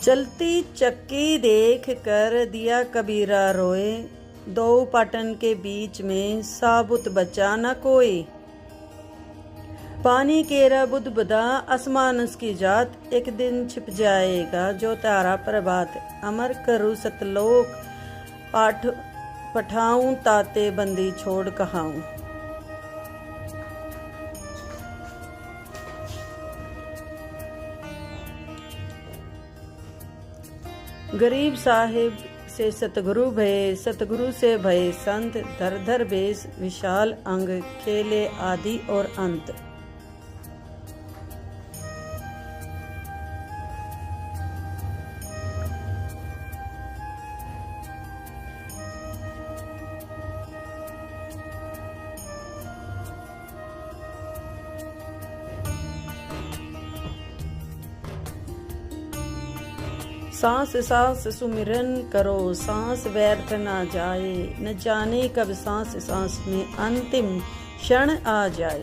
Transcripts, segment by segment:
चलती चक्की देख कर दिया कबीरा रोए, दो पाटन के बीच में साबुत बचा न कोई। पानी केरा बुदबुदा आसमान उसकी जात, एक दिन छिप जाएगा जो तारा प्रभात। अमर करूँ सतलोक पाठ पठाऊं, ताते बंदी छोड़ कहाऊं। गरीब साहिब से सतगुरु भये, सतगुरु से भये संत। धर धर बेस विशाल अंग, खेले आदि और अंत। सांस सांस सुमिरन करो, सांस व्यर्थ ना जाए। न जाने कब सांस सांस में अंतिम क्षण आ जाए।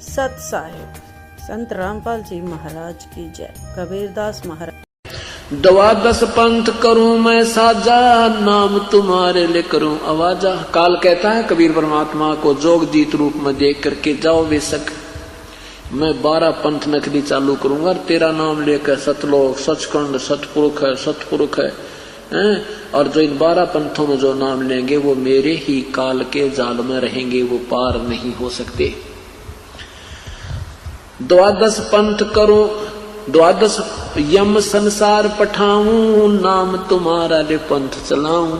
सत साहिब संत रामपाल जी महाराज की जय। कबीरदास महाराज। द्वादश पंथ करूं मैं साजा, नाम तुम्हारे ले करूं आवाजा। काल कहता है कबीर परमात्मा को जोग जीत रूप में देख करके, जाओ बेशक मैं 12 पंथ नखली चालू करूंगा और तेरा नाम लेकर सतलोक सचखंड सतपुरुख है और जो इन 12 पंथों में जो नाम लेंगे वो मेरे ही काल के जाल में रहेंगे, वो पार नहीं हो सकते। द्वादश पंथ करूं, द्वादश यम संसार पठाऊं, नाम तुम्हारा ले पंथ चलाऊं।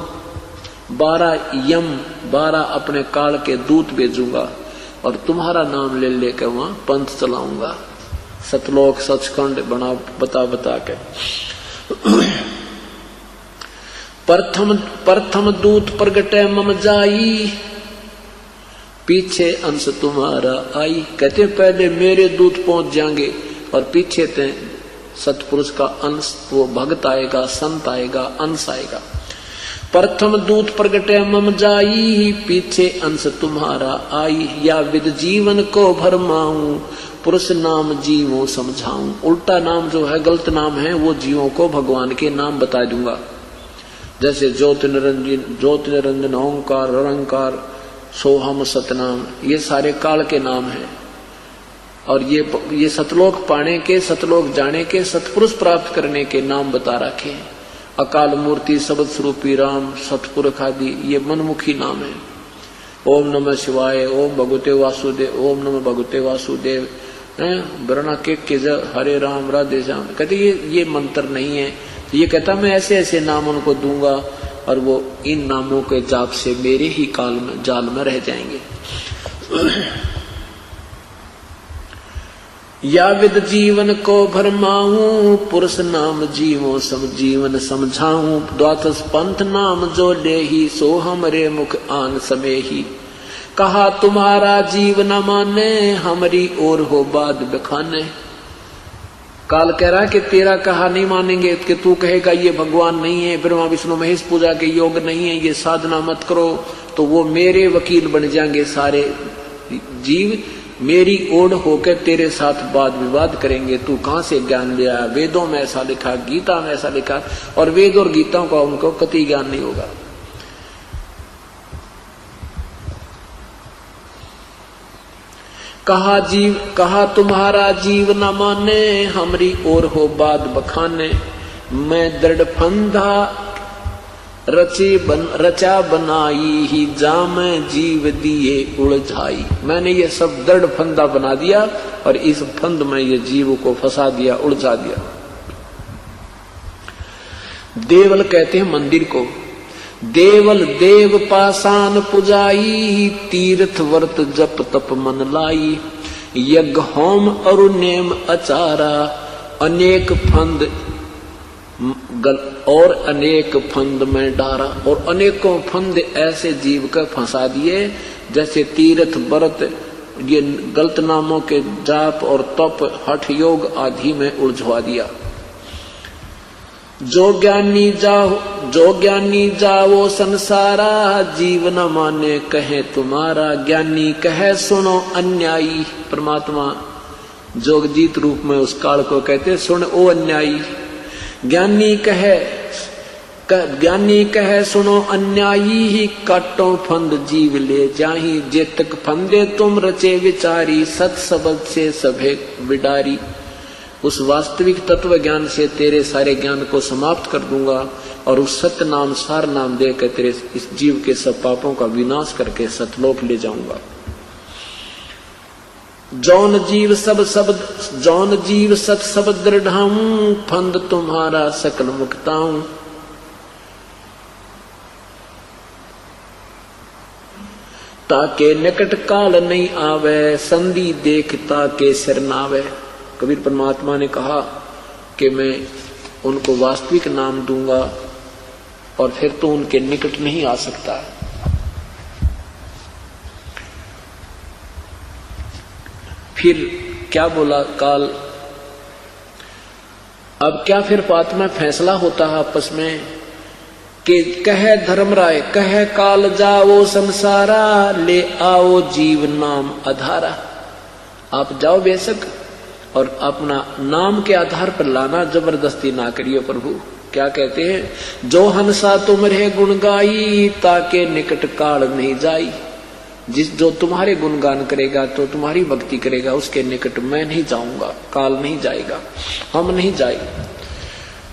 12 यम 12 अपने काल के दूत भेजूंगा और तुम्हारा नाम ले लेकर वहां पंथ चलाऊंगा। सतलोक सचखंड बना बता के। प्रथम दूत प्रगटे मम जाई, पीछे अंश तुम्हारा आई। कहते पहले मेरे दूत पहुंच जाएंगे और पीछे ते सतपुरुष का अंश, वो भक्त आएगा, संत आएगा, अंश आएगा। प्रथम दूत प्रगटे मम जाई, पीछे अंश तुम्हारा आई। या विद जीवन को भरमाऊं, पुरुष नाम जीवों समझाऊं। उल्टा नाम जो है, गलत नाम है, वो जीवों को भगवान के नाम बता दूंगा। जैसे ज्योति निरंजन ओंकार निरंकार सोहम सतनाम, ये सारे काल के नाम हैं। और ये सतलोक पाने के, सतलोक जाने के, सतपुरुष प्राप्त करने के नाम बता रखे हैं। अकाल मूर्ति शब्द स्वरूपी राम सतपुरुष आदि, ये मनमुखी नाम है। ओम नमः शिवाय, ओम भगवते वासुदेव, ओम नमः भगवते वासुदेव, वरना के हरे राम राधे श्याम। कहते ये मंत्र नहीं है। ये कहता मैं ऐसे ऐसे नाम उनको दूंगा और वो इन नामों के जाप से मेरे ही काल में जाल में रह जाएंगे। या विद जीवन को भरमाऊं, पुरुष नाम जीवो सम जीवन समझाऊं। द्वादश पंथ नाम जो ले ही, सो हमरे मुख आन समय ही। कहा तुम्हारा जीव न माने, हमारी ओर हो बाद बखाने। काल कह रहा कि तेरा कहा नहीं मानेंगे, कि तू कहेगा ये भगवान नहीं है, ब्रह्मा विष्णु महेश पूजा के योग नहीं है, ये साधना मत करो, तो वो मेरे वकील बन जाएंगे। सारे जीव मेरी ओर होकर तेरे साथ वाद विवाद करेंगे। तू कहां से ज्ञान ले आया? वेदों में ऐसा लिखा, गीता में ऐसा लिखा, और वेद और गीता का उनको कतई ज्ञान नहीं होगा। कहा तुम्हारा जीव न माने, हमरी ओर हो बात बखाने। मैं दृढ़ फंदा रचा बनाई ही, जाम जीव दिए उलझाई। मैंने ये सब दृढ़ फंदा बना दिया और इस फंद में ये जीव को फंसा दिया, उलझा दिया। देवल कहते हैं मंदिर को। देवल देव पासान पुजाई, तीर्थ व्रत जप तप मन लाई। यज्ञ होम अरुनेम अचारा, अनेक फंद और अनेक फंद में डारा। और अनेकों फंद ऐसे जीव का फंसा दिए, जैसे तीर्थ व्रत, ये गलत नामों के जाप और तप हठ योग आदि में उलझवा दिया। जो ज्ञानी जाओ संसारा, जीव न माने कहे तुम्हारा। ज्ञानी कहे सुनो अन्यायी। परमात्मा जोगजीत रूप में उस काल को कहते सुन ओ अन्यायी। ज्ञानी कहे सुनो अन्यायी ही काटो फंद जीव ले जाही, जे तक फंदे तुम रचे विचारी, सत शब्द से सभे बिडारी। उस वास्तविक तत्व ज्ञान से तेरे सारे ज्ञान को समाप्त कर दूंगा और उस सत्य नाम सार नाम देकर तेरे इस जीव के सब पापों का विनाश करके सतलोक ले जाऊंगा। जौन जीव सत शब्द दृढ़ाऊं, फंद तुम्हारा सकल मुक्ताऊं। ताके निकट काल नहीं आवे, संधि देख ताके सिर नावे। कबीर परमात्मा ने कहा कि मैं उनको वास्तविक नाम दूंगा और फिर तो उनके निकट नहीं आ सकता। फिर क्या बोला काल? अब क्या फिर बात में फैसला होता है आपस में कि कहे धर्मराय कहे काल जाओ संसारा, ले आओ जीव नाम आधारा। आप जाओ बेशक और अपना नाम के आधार पर लाना, जबरदस्ती ना करिए प्रभु। क्या कहते हैं? जो हंसा तुम्हारे गुण गाई, ताके निकट काल नहीं जाई। जो तुम्हारे गुणगान करेगा तो तुम्हारी भक्ति करेगा, उसके निकट मैं नहीं जाऊंगा, काल नहीं जाएगा, हम नहीं जाएंगे।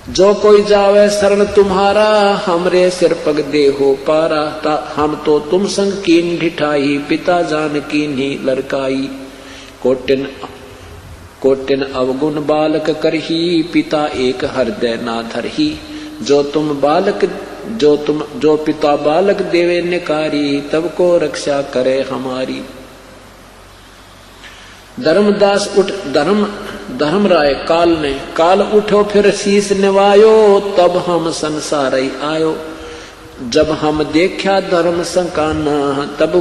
जो कोई जावे शरण तुम्हारा, हमरे सिर पग दे हो पारा। हम तो तुम संग कीन ढिठाई, पिता जान कीन्ही लड़काई। कोटिन अवगुण बालक करही, पिता एक हृदय ना धरही। जो पिता बालक देवे निकारी, तब को रक्षा करे हमारी। धर्मदास उठ धर्मराय काल उठो फिर शीस निवायो, तब हम संसार आयो। जब हम देखा धर्म संकाना, तब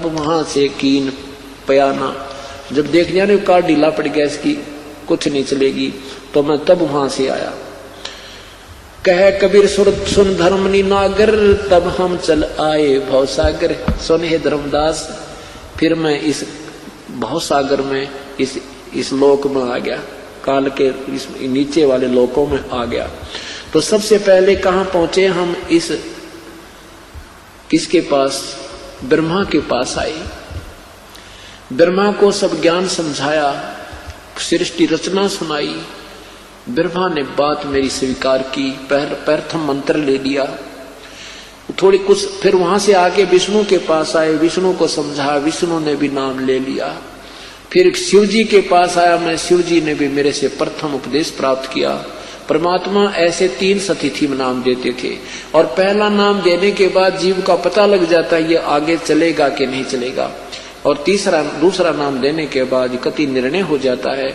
वहां से कीन पयाना। जब देख लिया ना कार ढीला पड़ गया, इसकी कुछ नहीं चलेगी, तो मैं तब वहां से आया। कहे कबीर सुन धर्मनी नागर, तब हम चल आए भवसागर। सुन हे धर्मदास, फिर मैं इस भवसागर में इस लोक में आ गया, काल के इस नीचे वाले लोकों में आ गया। तो सबसे पहले कहाँ पहुंचे हम? इस किसके पास? ब्रह्मा के पास आए। ब्रह्मा को सब ज्ञान समझाया, सृष्टि रचना सुनाई। ब्रह्मा ने बात मेरी स्वीकार की, प्रथम मंत्र ले लिया। थोड़ी कुछ फिर वहां से आके विष्णु के पास आए, विष्णु को समझाया, विष्णु ने भी नाम ले लिया। फिर शिव जी के पास आया मैं, शिव जी ने भी मेरे से प्रथम उपदेश प्राप्त किया। परमात्मा ऐसे 3 सतिथि में नाम देते थे और पहला नाम देने के बाद जीव का पता लग जाता है ये आगे चलेगा कि नहीं चलेगा, और दूसरा नाम देने के बाद कति निर्णय हो जाता है।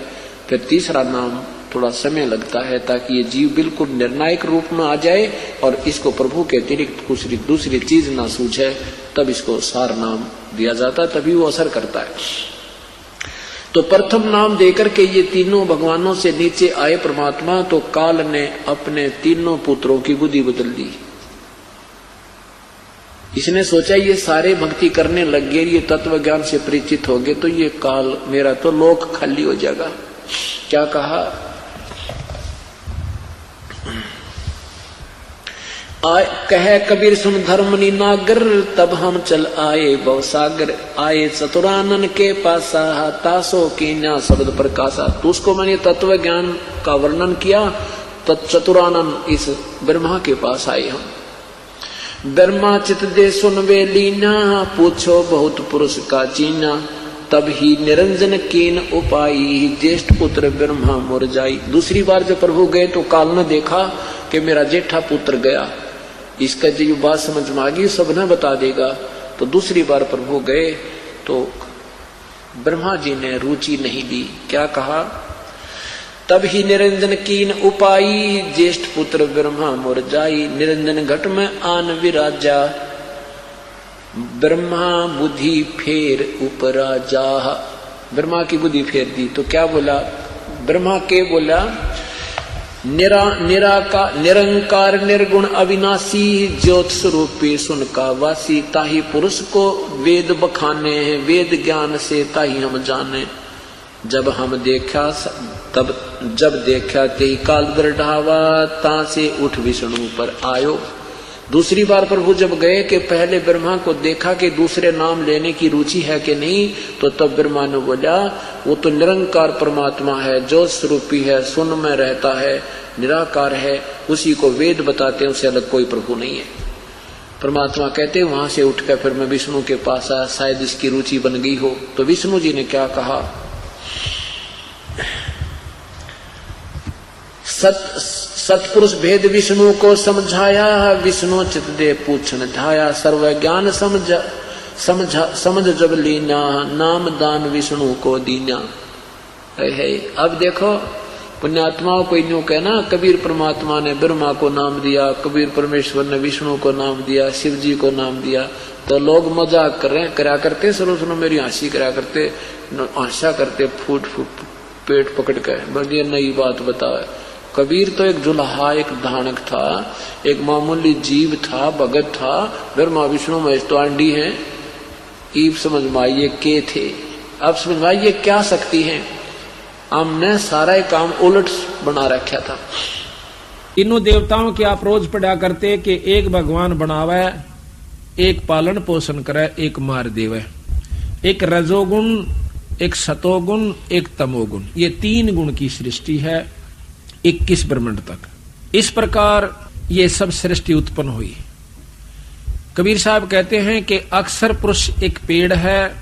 फिर तीसरा नाम थोड़ा समय लगता है ताकि ये जीव बिल्कुल निर्णायक रूप में आ जाए और इसको प्रभु के अतिरिक्त दूसरी चीज ना सूझे, तब इसको सार नाम दिया जाता है, तभी वो असर करता है। तो प्रथम नाम देकर के ये तीनों भगवानों से नीचे आए परमात्मा, तो काल ने अपने तीनों पुत्रों की बुद्धि बदल दी। इसने सोचा ये सारे भक्ति करने लग गए, ये तत्व ज्ञान से परिचित हो गए, तो ये काल मेरा तो लोक खाली हो जाएगा। क्या कहा? कहे कबीर सुन धर्मनी नागर, तब हम चल आए भवसागर। आए चतुरानन के पासा, तासो कीन्या शब्द प्रकाशा। तो उसको मैंने तत्व ज्ञान का वर्णन किया, चतुरानन इस ब्रह्मा के पास आए हम। ब्रह्मा चित दे सुन वे लीना, पूछो बहुत पुरुष का चीना। तब ही निरंजन कीन उपाई, ज्येष्ठ पुत्र ब्रह्मा मुर जाई। दूसरी बार जब प्रभु गए तो काल ने देखा कि मेरा जेठा पुत्र गया, इसका जो बात समझ में आ गई सब न बता देगा। तो दूसरी बार प्रभु गए तो ब्रह्मा जी ने रुचि नहीं दी। क्या कहा? तब ही निरंजन कीन उपाई, ज्येष्ठ पुत्र ब्रह्मा मुर जाई। निरंजन घट में आन विराजा, ब्रह्मा बुद्धि फेर उपराजा। ब्रह्मा की बुद्धि फेर दी। तो क्या बोला ब्रह्मा के? बोला निरंकार निर्गुण अविनाशी, ज्योत स्वरूपी सुन का वासी। ताही पुरुष को वेद बखाने हैं, वेद ज्ञान से ताही हम जाने। जब हम देखा तब जब देखा ते काल ढावा ता से उठ विष्णु पर आयो। दूसरी बार प्रभु जब गए कि पहले ब्रह्मा को देखा कि दूसरे नाम लेने की रुचि है कि नहीं, तो तब ब्रह्मा ने बोला वो तो निरंकार परमात्मा है, जो स्वरूपी है, शून्य में रहता है, निराकार है, उसी को वेद बताते हैं, उससे अलग कोई प्रभु नहीं है। परमात्मा कहते वहां से उठकर फिर मैं विष्णु के पास आया, शायद इसकी रुचि बन गई हो। तो विष्णु जी ने क्या कहा, सतपुरुष भेद विष्णु को समझाया, विष्णु चित दे पूछन ढाया, सर्व ज्ञान समझ जब लीना, नाम दान विष्णु को दीना। अब देखो पुण्यात्माओं को यूं कहना, कबीर परमात्मा ने ब्रह्मा को नाम दिया, कबीर परमेश्वर ने विष्णु को नाम दिया, शिव जी को नाम दिया, तो लोग मजाक करा करते, सुनो मेरी हंसी करा करते, हंसा करते, फूट पेट पकड़ कर बढ़िया नई बात बताओ। कबीर तो एक जुल्हा, एक धानक था, एक मामूली जीव था, भगत था, ब्रह्मा विष्णु महेश तो आंडी है। ईब समझ में आइए के थे, अब समझ में आइए क्या शक्ति है। हमने सारा काम उलट बना रखा था। तीनों देवताओं की आप रोज पढ़ा करते कि एक भगवान बनावे, एक पालन पोषण करे, एक मार देवे, एक रजोगुण, एक सतोगुण, एक तमोगुण, ये 3 गुण की सृष्टि है 21 ब्रह्मांड तक। इस प्रकार ये सब सृष्टि उत्पन्न हुई। कबीर साहब कहते हैं कि अक्षर पुरुष एक पेड़ है,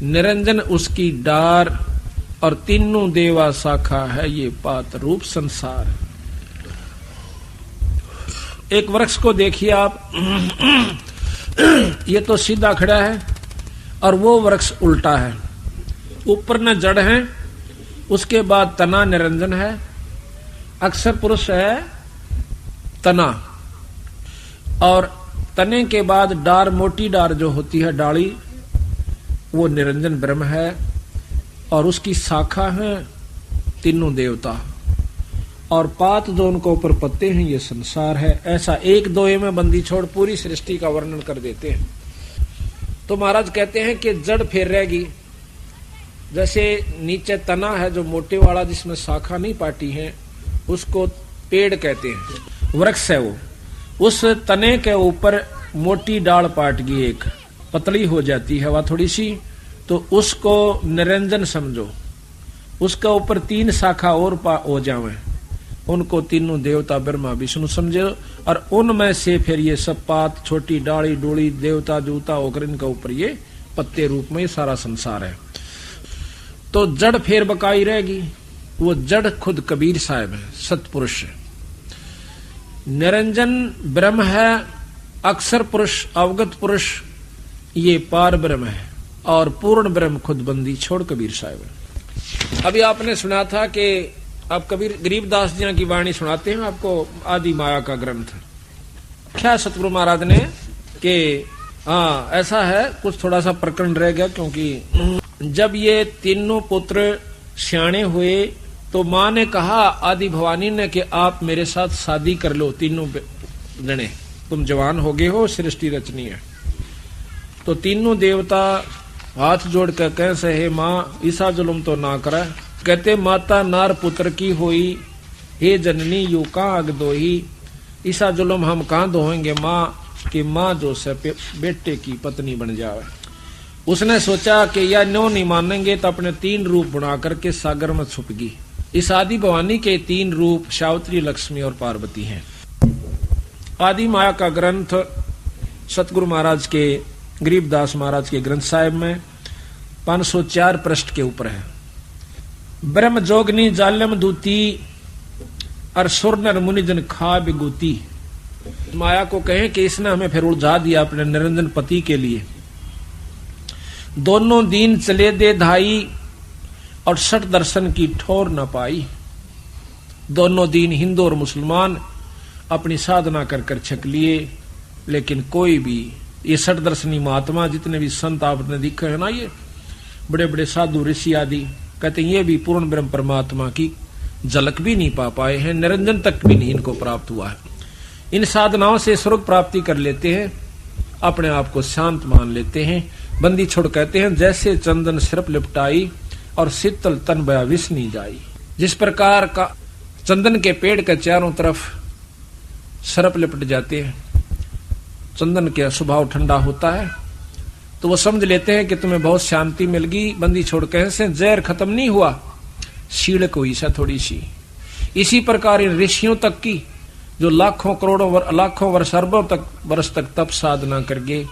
निरंजन उसकी डार, और तीनों देवा शाखा है, ये पात रूप संसार। एक वृक्ष को देखिए आप, ये तो सीधा खड़ा है और वो वृक्ष उल्टा है, ऊपर न जड़ है, उसके बाद तना निरंजन है, अक्षर पुरुष है तना, और तने के बाद डार, मोटी डार जो होती है डाली, वो निरंजन ब्रह्म है, और उसकी शाखा है तीनों देवता, और पात जो उनको ऊपर पत्ते हैं ये संसार है। ऐसा एक दोहे में बंदी छोड़ पूरी सृष्टि का वर्णन कर देते हैं। तो महाराज कहते हैं कि जड़ फेर रहेगी, जैसे नीचे तना है जो मोटे वाला जिसमें शाखा नहीं पाटी है, उसको पेड़ कहते हैं, वृक्ष है वो, उस तने के ऊपर मोटी डाल पाट गई, एक पतली हो जाती है वह थोड़ी सी, तो उसको निरंजन समझो, उसके ऊपर 3 शाखा और हो जावे, उनको तीनों देवता ब्रह्मा विष्णु समझो, और उनमें से फिर ये सब पात, छोटी डाली डोली, देवता जूता होकर इनके ऊपर ये पत्ते रूप में सारा संसार है। तो जड़ फेर बकाई रहेगी, वो जड़ खुद कबीर साहब है, सतपुरुष है, निरंजन ब्रह्म है, अक्षर पुरुष, अवगत पुरुष ये पार ब्रह्म है, और पूर्ण ब्रह्म खुद बंदी छोड़ कबीर साहब है। अभी आपने सुना था कि आप कबीर गरीबदास जी की वाणी सुनाते हैं आपको, आदि माया का ग्रंथ क्या सतगुरु महाराज ने कि हाँ ऐसा है, कुछ थोड़ा सा प्रकरण रह गया, क्योंकि जब ये तीनों पुत्र सियाणे हुए तो माँ ने कहा आदि भवानी ने कि आप मेरे साथ शादी कर लो, तीनों जने तुम जवान हो गए हो, सृष्टि रचनी है। तो तीनों देवता हाथ जोड़ कर कह से हे माँ ईसा जुलम तो ना करे, कहते माता नार पुत्र की होई, हे जननी यू कहाँ अग दोही, ईसा जुलम हम कहाँ दोहेंगे माँ, कि माँ जो से बेटे की पत्नी बन जावे। उसने सोचा कि यह न्यों नहीं मानेंगे, तो अपने 3 रूप बना करके सागर में छुप गई। इस आदि भवानी के 3 रूप सावित्री, लक्ष्मी और पार्वती हैं। आदि माया का ग्रंथ सतगुरु महाराज के, गरीबदास महाराज के ग्रंथ साहिब में 504 पृष्ठ के ऊपर है। ब्रह्म जोगनी जालम दूती, और सुर नर मुनिजन खा बिगुती। माया को कहें कि इसने हमें फिर उलझा दिया अपने निरंजन पति के लिए। दोनों दीन चले दे धाई, और सठ दर्शन की ठोर न पाई। दोनों दीन हिंदू और मुसलमान अपनी साधना कर कर छक लिए, लेकिन कोई भी ये सठ दर्शनी महात्मा जितने भी संत आपने दिखे है ना, ये बड़े बड़े साधु ऋषि आदि, कहते हैं ये भी पूर्ण ब्रह्म परमात्मा की झलक भी नहीं पा पाए हैं, निरंजन तक भी नहीं इनको प्राप्त हुआ है। इन साधनाओं से स्वर्ग प्राप्ति कर लेते हैं, अपने आप को शांत मान लेते हैं। बंदी छोड़ कहते हैं जैसे चंदन सिर्फ लिपटाई, और शीतल तन बया विष नहीं जाई। जिस प्रकार का चंदन के पेड़ के चारों तरफ सरप लिपट जाते हैं, चंदन का स्वभाव ठंडा होता है, तो वो समझ लेते हैं कि तुम्हें बहुत शांति मिल गई, बंदी छोड़ के से जहर खत्म नहीं हुआ, शीड़क हुई सा थोड़ी सी। इसी प्रकार इन ऋषियों तक की जो लाखों करोड़ों लाखों वर्ष अरबों तक वर्ष तक तप साधना कर गए,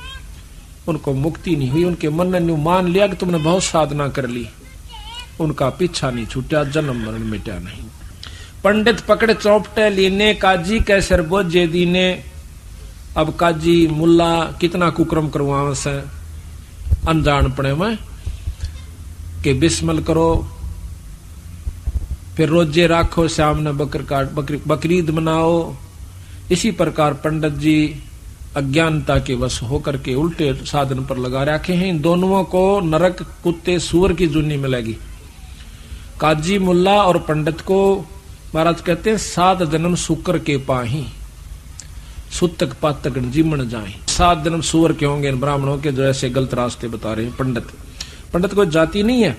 उनको मुक्ति नहीं हुई। उनके मन ने मान लिया कि तुमने बहुत साधना कर ली, उनका पीछा नहीं छूटा, जन्म मरण मिटा नहीं। पंडित पकड़ चौपटे लीने, काजी के सिर बोझे दीने। अब काजी मुल्ला कितना कुकर्म करवावे से अनजान पड़े में कि बिस्मिल करो, फिर रोजे राखो, सामने बकरीद मनाओ। इसी प्रकार पंडित जी अज्ञानता के वश होकर के उल्टे साधन पर लगा रखे हैं। इन दोनों को नरक कुत्ते सूअर की जुनी मिलेगी। काजी मुल्ला और पंडित को महाराज कहते हैं 7 जन्म शुक्र के पाही, सुतक पातक जीमन जाए। 7 जन्म सूअर के होंगे इन ब्राह्मणों के जो ऐसे गलत रास्ते बता रहे हैं। पंडित कोई जाति नहीं है,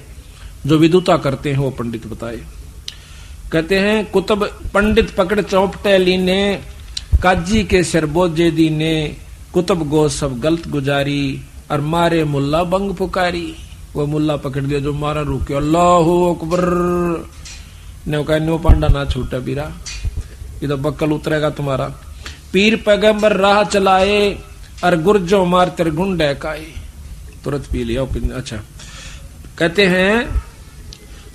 जो विदुता करते हैं वो पंडित बताए। कहते हैं कुतुब पंडित पकड़ चौपटे लीने, काजी के सिर बोझे दीने। कुतुब गो सब गलत गुजारी, और मारे मुल्ला बंग पुकारी। वो मुल्ला पकड़ दिया जो मारा, रुके अल्लाहु अकबर ने कहा नो पांडा ना छूटा बीरा, ये तो बक्कल उतरेगा तुम्हारा। पीर पैगंबर राह चलाए, और गुर्जो मार तेरे गुंडे काए। तुरंत पी लिया। अच्छा कहते हैं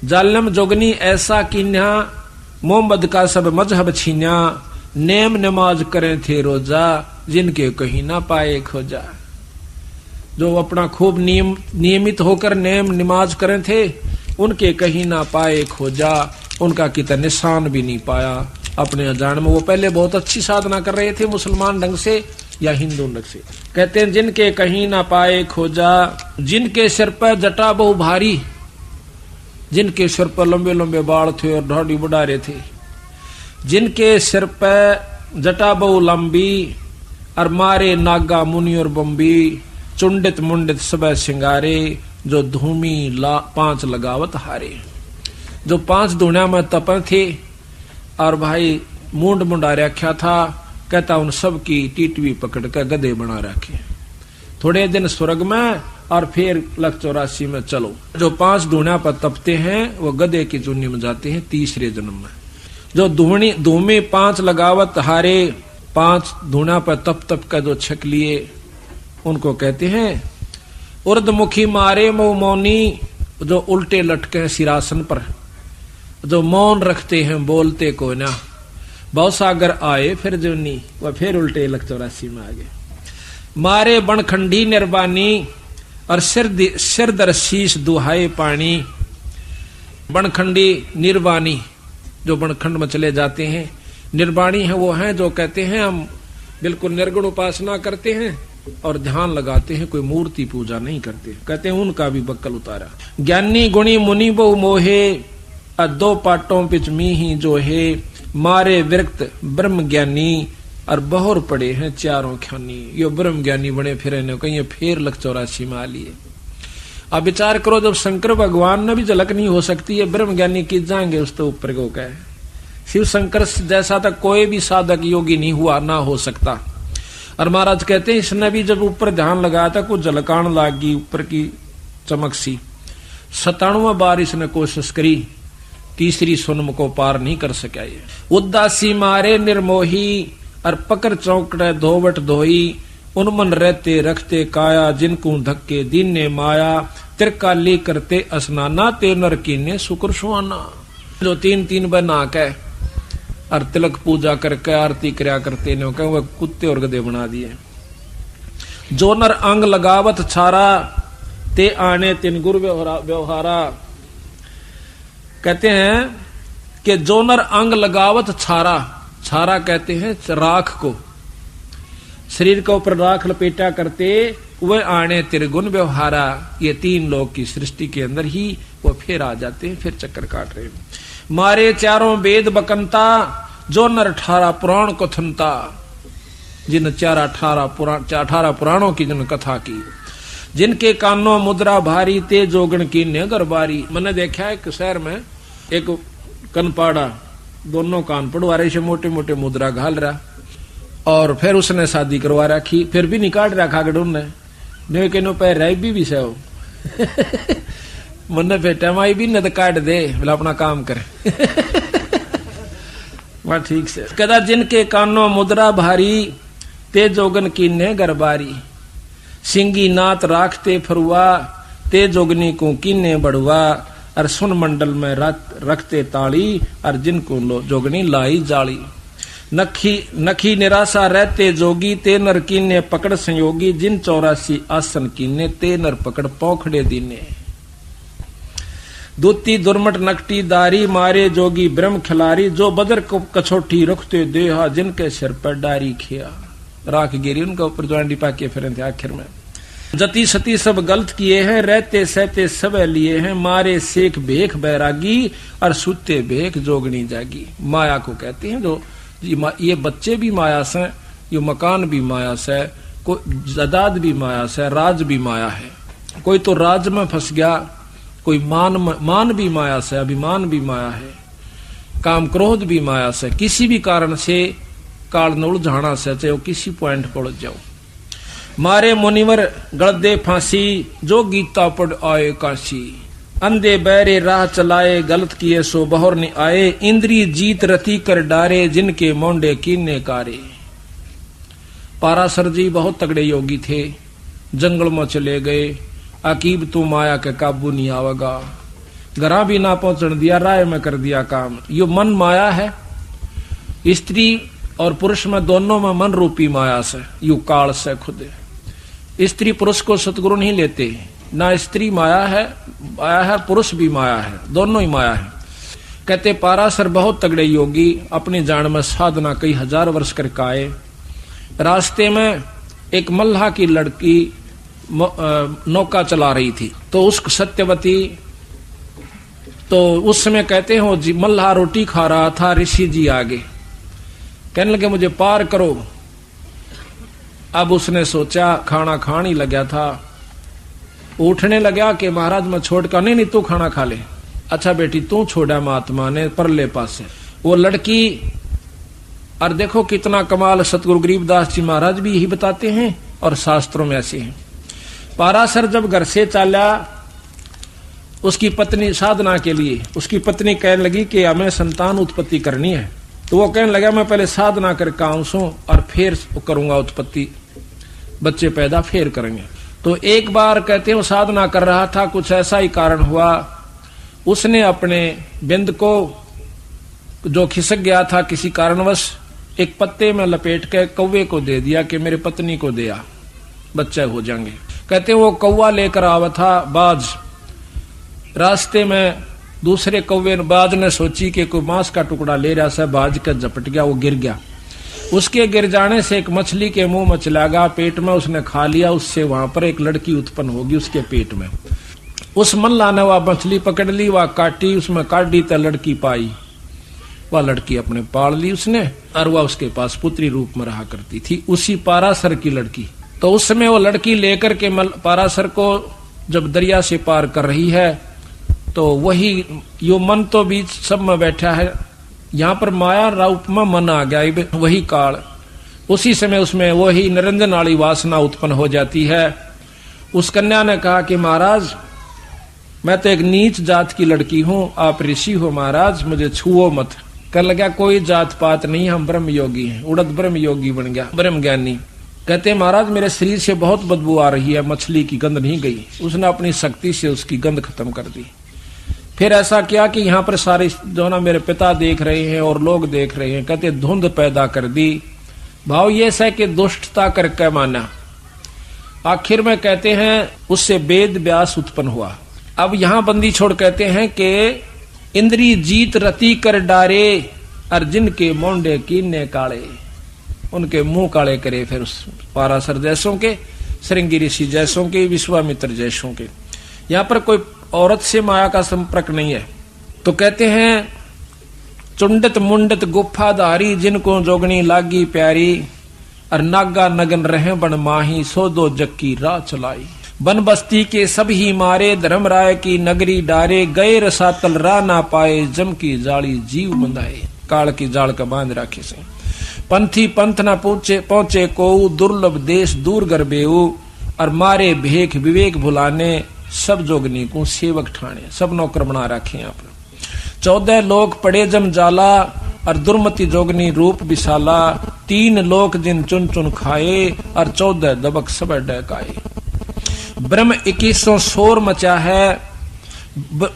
जालम जोगनी ऐसा कीन्या, मोहम्मद का सब मजहब छीन्या। नेम नमाज करें थे रोजा, जिनके कहीं ना पाए खोजा। जो अपना खूब नियमित होकर नेम नमाज करें थे, उनके कहीं ना पाए खोजा। उनका कितना निशान भी नहीं पाया अपने अजान में। वो पहले बहुत अच्छी साधना कर रहे थे मुसलमान ढंग से या हिंदू ढंग से। कहते हैं जिनके कहीं ना पाए खोजा, जिनके सिर पर जटा बहु भारी। जिनके सिर पर लंबे लंबे बाल थे और ढाडी बढ़ा रहे थे, जिनके सिर पर जटा बहु लंबी, और मारे नागा मुनि और बम्बी। चुंडित मुंडित सब सिंगारे, जो धूमी 5 लगावत हारे। जो 5 धुनिया में तपन थे और भाई मुंड मुंडा रखा था। कहता उन सब की टीटवी पकड़ कर गधे बना रखे। थोड़े दिन स्वर्ग में और फिर 184 में चलो। जो 5 धुनिया पर तपते हैं वो गधे की चुन्नी में जाते हैं तीसरे जन्म में। जो धूमे 5 लगावत हारे, 5 धुनिया पर तप का जो छक लिए, उनको कहते हैं उर्दमुखी मारे मो मौनी। जो उल्टे लटके सिरासन पर, जो मौन रखते हैं बोलते को ना। भवसागर आए फिर जुनी, वह फिर उल्टे 184 में आ गए। मारे बनखंडी निर्वाणी, और सिर दर शीश दुहाए पानी। बनखंडी निर्वाणी, जो बनखंड में चले जाते हैं। निर्वाणी है वो हैं जो कहते हैं हम बिल्कुल निर्गुण उपासना करते हैं और ध्यान लगाते हैं, कोई मूर्ति पूजा नहीं करते। कहते हैं उनका भी बक्कल उतारा। ज्ञानी गुणी मुनि बहु मोहे, 2 पाटों पिच मी ही जो है। मारे विरक्त ब्रह्म ज्ञानी, और बहुर पड़े हैं 4 ख्यानी। यो ब्रह्म ज्ञानी बने फिरे ने कहीं फिर 184 में आ लिए। अब विचार करो, जब शंकर भगवान ने भी झलक नहीं हो सकती है, ब्रह्म ज्ञानी की जाएंगे उस तो ऊपर को कहे। शिव शंकर जैसा तक कोई भी साधक योगी नहीं हुआ, ना हो सकता। और महाराज कहते हैं इसने भी जब ऊपर ध्यान लगाया था, कुछ झलकान लागी ऊपर की चमक सी। 97 बार इसने कोशिश करी, तीसरी सुनम को पार नहीं कर सका। ये उदासी मारे निर्मोही, और पकड़ चौकड़े धोवट धोई। उनमन रहते रखते काया, जिनको धक्के दिन ने माया। तिरकाली करते स्नाना, ते नर कीने शुक्र सुहाना। जो 3 बार नहा के और तिलक पूजा करके आरती करया करते ने वह कुत्ते और गधे बना दिए। जो नर अंग लगावत छारा, ते आने तिन गुरु व्यवहारा। कहते हैं कि जो नर अंग लगावत छारा, छारा कहते हैं राख को, शरीर के ऊपर राख लपेटा करते, वह आने त्रिगुण व्यवहारा। ये 3 लोग की सृष्टि के अंदर ही वो फिर आ जाते हैं, फिर चक्कर काट रहे हैं। मारे 4 वेद बकंता, जो नर 18 पुराण कथनता। जिन 18 पुराणों की जिन कथा की। जिनके कानों मुद्रा भारी, ते जोगण की नेगर बारी। मैंने देखा एक शहर में एक कनपाड़ा दोनों कान पड़वा रहे से मोटे मोटे मुद्रा घाल रहा और फिर उसने शादी करवा रखी, फिर भी निकाल रखा गडून ने के नो पैर रह भी से हो मन बेटा माई भी न काट दे बोला अपना काम करे वह ठीक से कदा जिनके कानों मुद्रा भारी ते जोगन की ने गरबारी सिंगी नात राखते फरुआ ते जोगनी को किन्ने बढ़वा और सुन मंडल में रखते ताली और जिनको लो जोगनी लाई जाली नखी निराशा रहते जोगी ते नर कीने पकड़ संयोगी जिन 84 आसन कीने ते नर पकड़ पौखड़े दीने दूती दुर्मट नकटी दारी मारे जोगी ब्रह्म खिलारी जो बदर को कछोटी रखते देहा जिनके सिर पर डारी खिया राख गिरी उनका ऊपर ज्वांडी पाके फिर थे आखिर में जति सती सब गलत किए हैं रहते सहते सब लिए हैं मारे सेख भेख बैरागी और सुते भेख जोगनी जागी माया को कहते हैं जो ये बच्चे भी माया से ये मकान भी माया से कोई जायदाद भी माया से राज भी माया है कोई तो राज में फंस गया कोई मान भी माया से अभिमान भी माया है काम क्रोध भी माया से किसी भी कारण से काल न उलझाना से चाहे वो किसी पॉइंट पर उलझ जाओ मारे मुनिवर गलदे फांसी जो गीता पढ़ आए काशी अंधे बैरे राह चलाए गलत किए सो बहर नहीं आए इंद्री जीत रति कर डारे जिनके मोंडे कीने कारे पारासर जी बहुत तगड़े योगी थे जंगल में चले गए अकीब तू माया के काबू नहीं आवेगा घरा भी ना पहुंचने दिया राय में कर दिया काम यो मन माया है स्त्री और पुरुष में दोनों में मन रूपी माया से यू काल से खुद स्त्री पुरुष को सतगुरु नहीं लेते ना स्त्री माया है पुरुष भी माया है दोनों ही माया है कहते पारासर बहुत तगड़े योगी अपनी जान में साधना कई हजार वर्ष करके आए रास्ते में एक मल्लाह की लड़की नौका चला रही थी तो उस सत्यवती तो उस समय कहते हैं जी मल्लाह रोटी खा रहा था ऋषि जी आगे कहने लगे मुझे पार करो अब उसने सोचा खाना खान ही लगा था उठने लगा कि महाराज मैं छोड़ कर नहीं तू खाना खा ले अच्छा बेटी तू छोड़ा महात्मा ने परले पास वो लड़की और देखो कितना कमाल सतगुरु गरीबदास जी महाराज भी यही बताते हैं और शास्त्रों में ऐसे हैं पारासर जब घर से चला उसकी पत्नी साधना के लिए उसकी पत्नी कहने लगी कि हमें संतान उत्पत्ति करनी है तो वो कहने लगा मैं पहले साधना करके आऊं और फिर करूंगा उत्पत्ति बच्चे पैदा फिर करेंगे तो एक बार कहते हैं वो साधना कर रहा था कुछ ऐसा ही कारण हुआ उसने अपने बिंद को जो खिसक गया था किसी कारणवश एक पत्ते में लपेट के कौवे को दे दिया कि मेरे पत्नी को दिया बच्चे हो जाएंगे कहते वो कौवा लेकर आवा था बाज रास्ते में दूसरे कौवे बाज ने सोची कि कोई मांस का टुकड़ा ले रहा था बाज का झपट गया वो गिर गया उसके गिर जाने से एक मछली के मुंह में चला गया पेट में उसने खा लिया उससे वहां पर एक लड़की उत्पन्न होगी उसके पेट में उस मल्ला ने वह मछली पकड़ ली वह काटी उसमें काट दी तो लड़की पाई वह लड़की अपने पाल ली उसने और वह उसके पास पुत्री रूप में रहा करती थी उसी पारासर की लड़की तो उस समय वो लड़की लेकर के पारासर को जब दरिया से पार कर रही है तो वही यो मन तो बीच सब में बैठा है यहाँ पर माया रूप में मन आ गया वही काल उसी समय उसमें वही निरंजन वाली वासना उत्पन्न हो जाती है उस कन्या ने कहा कि महाराज मैं तो एक नीच जात की लड़की हूँ आप ऋषि हो महाराज मुझे छुओ मत कर लगा कोई जात पात नहीं हम ब्रह्म योगी हैं उड़द ब्रह्म योगी बन गया ब्रह्म ज्ञानी कहते महाराज मेरे शरीर से बहुत बदबू आ रही है मछली की गंध नहीं गई उसने अपनी शक्ति से उसकी गंध खत्म कर दी फिर ऐसा किया कि यहाँ पर सारे जो ना मेरे पिता देख रहे हैं और लोग देख रहे हैं कहते धुंध पैदा कर दी भाव ये है कि दुष्टता करके माना आखिर में कहते हैं उससे वेद व्यास उत्पन्न हुआ अब यहाँ बंदी छोड़ कहते हैं कि इंद्री जीत रति कर डारे अर्जुन के मोंडे कीने काले उनके मुंह काले करे फिर उस पारासर जैसों के श्रृंगी ऋषि जैसों के विश्वामित्र जैसों के यहाँ पर कोई औरत से माया का संपर्क नहीं है तो कहते हैं चुंडत मुंडत गुफाधारी जिनको जोगनी लागी प्यारी और नागा नगन रहे बन माही सो दो जक्की राह चलाई बन बस्ती के सब ही मारे, धर्मराय की नगरी डारे, गए रसातल राह ना पाए, जम की जाली जीव बंधाए। काल की जाल का बांध राखे से पंथी पंथ ना पहुंचे को, दुर्लभ देश दूर गरबेऊ, और मारे भेख विवेक भुलाने, सब जोगनी को सेवक ठाणे। सब नौकर बना रखे आप। 14 लोक पड़े जम जाला, और दुर्मति जोगनी रूप विशाला, 3 लोक जिन चुन चुन खाए, और 14 दबक सब डकाए। ब्रह्म 21 शोर मचा है,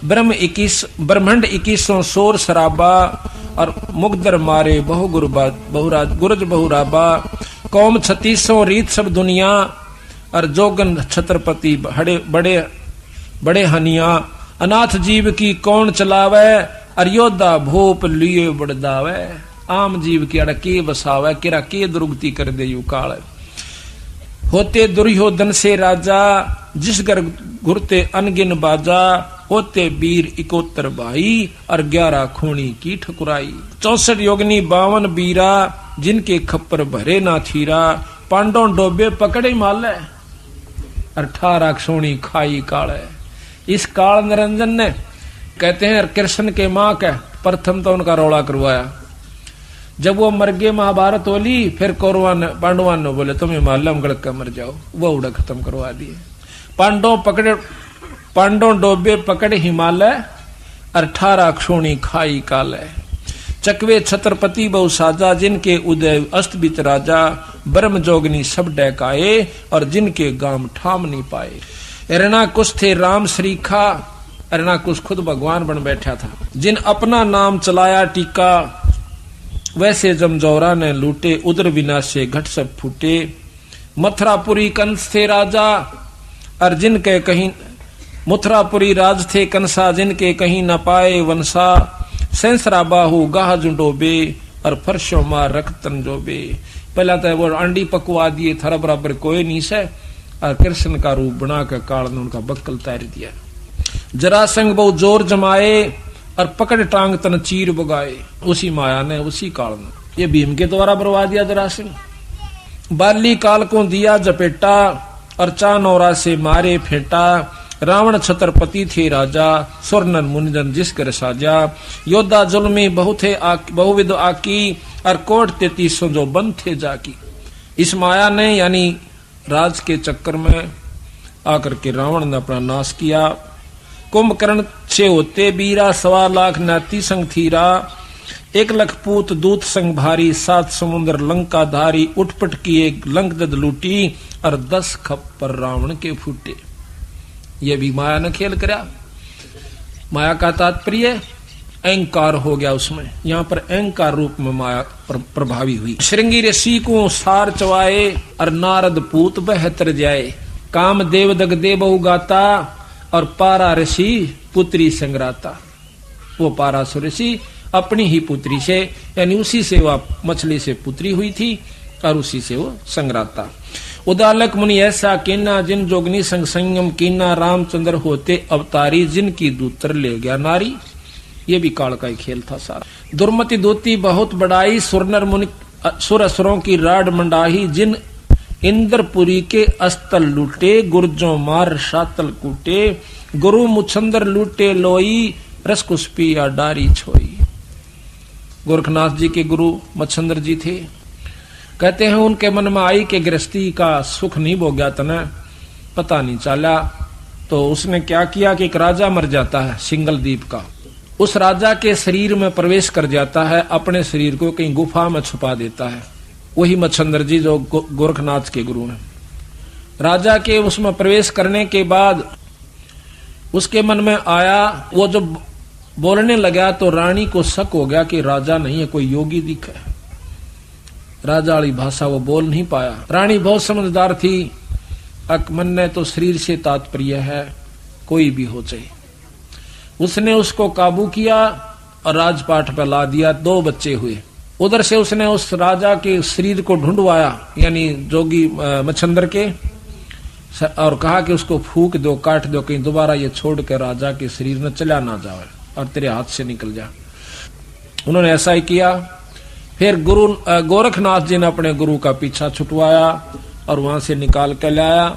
ब्रह्मंड 21 शोर शराबा, और मुगदर मारे गुरज बहुराबा। कौम 36 रीत सब दुनिया, और जोगन छत्रपति बड़े हनिया। अनाथ जीव की कौन चलावे, और योद्धा भोप लिए बड़दावे। आम जीव की अड़के बसावे, किरा के दुर्गति कर दे यू काल। होते दुर्योधन से राजा, जिस घर घुरते अनगिन बाजा, होते वीर 71 भाई, और 11 खूनी की ठकुराई। 64 योगनी 52 बीरा, जिनके खप्पर भरे ना थीरा, पांडव डोबे पकड़े माले, 18 सोनी खाई काल। इस काल निरंजन ने कहते हैं कृष्ण के मां का प्रथम तो उनका रौला करवाया। जब वो मर गए महाभारत होली, फिर कौरवा ने पांडवान ने बोले तुम्हें मालूम गड़क कर मर जाओ, वो उड़ा खत्म करवा दिए। पांडव डोबे पकड़े हिमालय, 18 क्षोणी खाई काल। चकवे छत्रपति बहु साजा, जिनके उदय अस्त बिच राजा, ब्रह्म जोगनी सब डैकाए, और जिनके गाम ठाम नहीं पाए। हिरणाकुश थे राम श्रीखा, हिरणाकुश खुद भगवान बन बैठा था। जिन अपना नाम चलाया टीका, वैसे जमजौरा ने लूटे, उदर विनाशे घट सब फूटे। मथुरापुरी कंस थे राजा, और जिनके कहीं मथुरापुरी राज थे कंसा, जिनके कहीं न पाए वंशा। सेंसरा बाहु गाह जुडोबे, और फर्शो मार रखतन जोबे। पहला तो वो अंडी पकवा दिए, थारा बराबर कोई नहीं से, और कृष्ण का रूप बनाकर काल ने उनका बक्कल तैर दिया। जरासंग बहु जोर जमाए, और पकड़ टांग तन चीर बगाए। उसी माया ने, उसी काल ने ये भीम के द्वारा बरवा दिया जरासंग। बाली काल को दिया जपेटा, और चानौरा से मारे फेंटा। रावण छत्रपति थे राजा, स्वर्णन मुनिजन जिस कर साजा। योद्धा जुल्मी बहुविध आकी, और कोट 33 जो बंद थे जाकी। इस माया ने यानी राज के चक्कर में आकर के रावण ने अपना नाश किया। कुंभकर्ण से होते बीरा, 1.25 लाख नाती संग थीरा। 1 लाख पूत दूत संग भारी, 7 समुद्र लंका धारी। उठपट किए लंक दद लूटी, और 10 खप्पर रावण के फूटे। ये भी माया ने खेल करा। माया का तात्पर्य अहंकार हो गया उसमें। यहाँ पर अहंकार रूप में माया प्रभावी हुई। श्रृंगी ऋषि को सार चवाए, और नारद पूत बहतर जाए। काम देव दग दे बहु गाता, और पारा ऋषि पुत्री संग्राता। वो पारासुर ऋषि अपनी ही पुत्री से, यानी उसी से वह मछली से पुत्री हुई थी, और उसी से वो संग्राता। उदालक मुनि ऐसा कीना, जिन जोगनी संग संयम कीना। रामचंद्र होते अवतारी, जिनकी दूतर ले गया नारी। ये भी काल का ही खेल था सारा। दुर्मति दूती बहुत बड़ाई, सुरनर मुनि सुर असुरों की राड मंडाही। जिन इंद्रपुरी के अस्तल लूटे, गुर्जों मार शातल कूटे। गुरु मुछंदर लूटे लोई, रसकुस्पी या डारी छोई। गोरखनाथ जी के गुरु मच्छंदर जी थे। कहते हैं उनके मन में आई कि गृहस्थी का सुख नहीं भोग्या तने, पता नहीं चला। तो उसने क्या किया कि एक राजा मर जाता है सिंगल द्वीप का। उस राजा के शरीर में प्रवेश कर जाता है, अपने शरीर को कहीं गुफा में छुपा देता है। वही मच्छंदर जी जो गोरखनाथ के गुरु हैं। राजा के उसमें प्रवेश करने के बाद उसके मन में आया, वो जब बोलने लगा तो रानी को शक हो गया कि राजा नहीं है, कोई योगी दिखा है। राजा वाली भाषा वो बोल नहीं पाया। रानी बहुत समझदार थी, मन ने तो शरीर से तात्पर्य है, कोई भी हो जाए। उसने उसको काबू किया और राजपाट पर ला दिया। 2 बच्चे हुए। उधर से उसने उस राजा के शरीर को ढूंढवाया, यानी जोगी मच्छंदर के, और कहा कि उसको फूक दो, काट दो, कहीं दोबारा ये छोड़ के राजा के शरीर में चला ना जाए और तेरे हाथ से निकल जाए। उन्होंने ऐसा ही किया। फिर गुरु गोरखनाथ जी ने अपने गुरु का पीछा छुटवाया और वहां से निकाल कर लाया।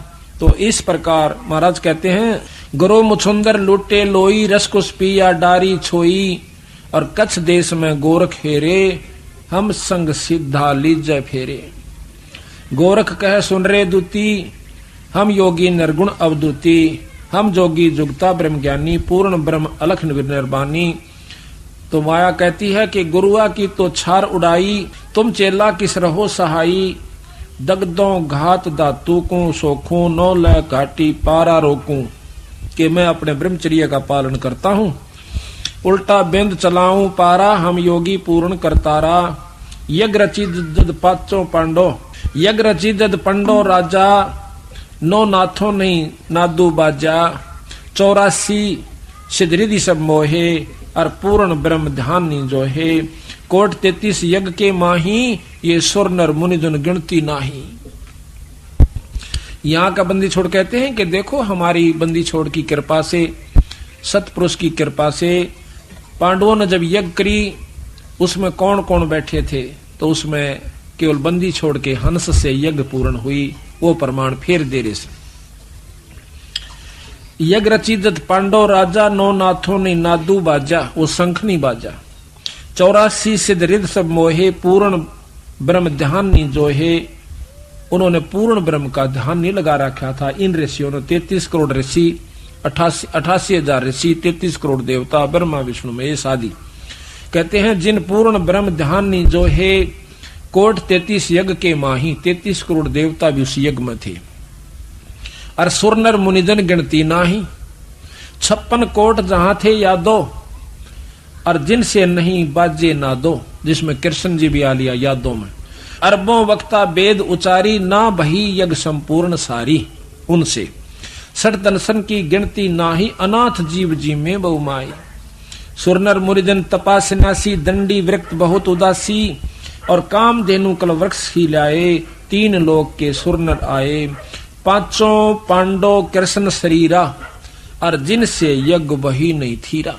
तो तो इस प्रकार महाराज कहते हैं, गुरु मुछुंदर लुटे लोई, रसकुस पिया डारी छोई, और कच्छ देश में गोरख हेरे, हम संग सिद्धा लीजय फेरे। गोरख कह सुन रे दूती, हम योगी निर्गुण अवधूति, हम जोगी जुगता ब्रह्म ज्ञानी, पूर्ण ब्रह्म अलख निर्वाणी। तो माया कहती है कि गुरुआ की तो छार उड़ाई, तुम चेला किस रहो सहाई, दगदों घात दातू को सोखूं, नौ लय घाटी पारा रोकूं, कि मैं अपने ब्रह्मचर्य का पालन करता हूं, उल्टा बिंद चलाऊं पारा, हम योगी पूर्ण करतारा। यज्ञ रची जद पाचों पांडो, यज्ञ रची जद पंडो राजा, नो नाथों नहीं नादू बाजा, 84 सिद्धरिधि सब मोहे, और पूर्ण ब्रह्म ध्यान नी जो है, कोट 33 यज्ञ के माही, ये सुर नर मुनि जन गिनती नाही। यहाँ का बंदी छोड़ कहते हैं कि देखो हमारी बंदी छोड़ की कृपा से, सतपुरुष की कृपा से, पांडवों ने जब यज्ञ करी उसमें कौन कौन बैठे थे, तो उसमें केवल बंदी छोड़ के हंस से यज्ञ पूर्ण हुई, वो प्रमाण फिर दे रहे से। यज्ञ रचित पांडव राजा, नौ नाथों ने नादू बाजा, वो शंख नहीं बाजा। 84 सिद्ध रिद्ध सब मोहे, पूर्ण ब्रह्म ध्यान नहीं जो है, उन्होंने पूर्ण ब्रह्म का ध्यान नहीं लगा रखा था। इन ऋषियों ने 33 करोड़ ऋषि, 88,000 ऋषि, 33 करोड़ देवता, ब्रह्मा विष्णु महेश आदि, कहते हैं जिन पूर्ण ब्रह्म ध्यान नहीं जो है, कोट 33 यज्ञ के माही, 33 करोड़ देवता भी उस यज्ञ में थे, और सुरनर मुनिजन गिनती नाही। 56 कोट जहां थे यादो, और जिनसे नहीं बाजे नादो, जिसमें कृष्ण जी भी आ लिया यादों में। अरबों वक्ता वेद उचारी, ना बही यज्ञ संपूर्ण सारी, उनसे। सठ दनसन की गिनती नाही, अनाथ जीव जी में बहुमाई। सुरनर मुनिजन तपा सन्यासी, दंडी वृक्त बहुत उदासी, और काम धेनु कल वृक्ष ही लाए, 3 लोक के सुरनर आए। 5 पांडव कृष्ण शरीरा, और जिनसे यज्ञ वही नहीं थीरा।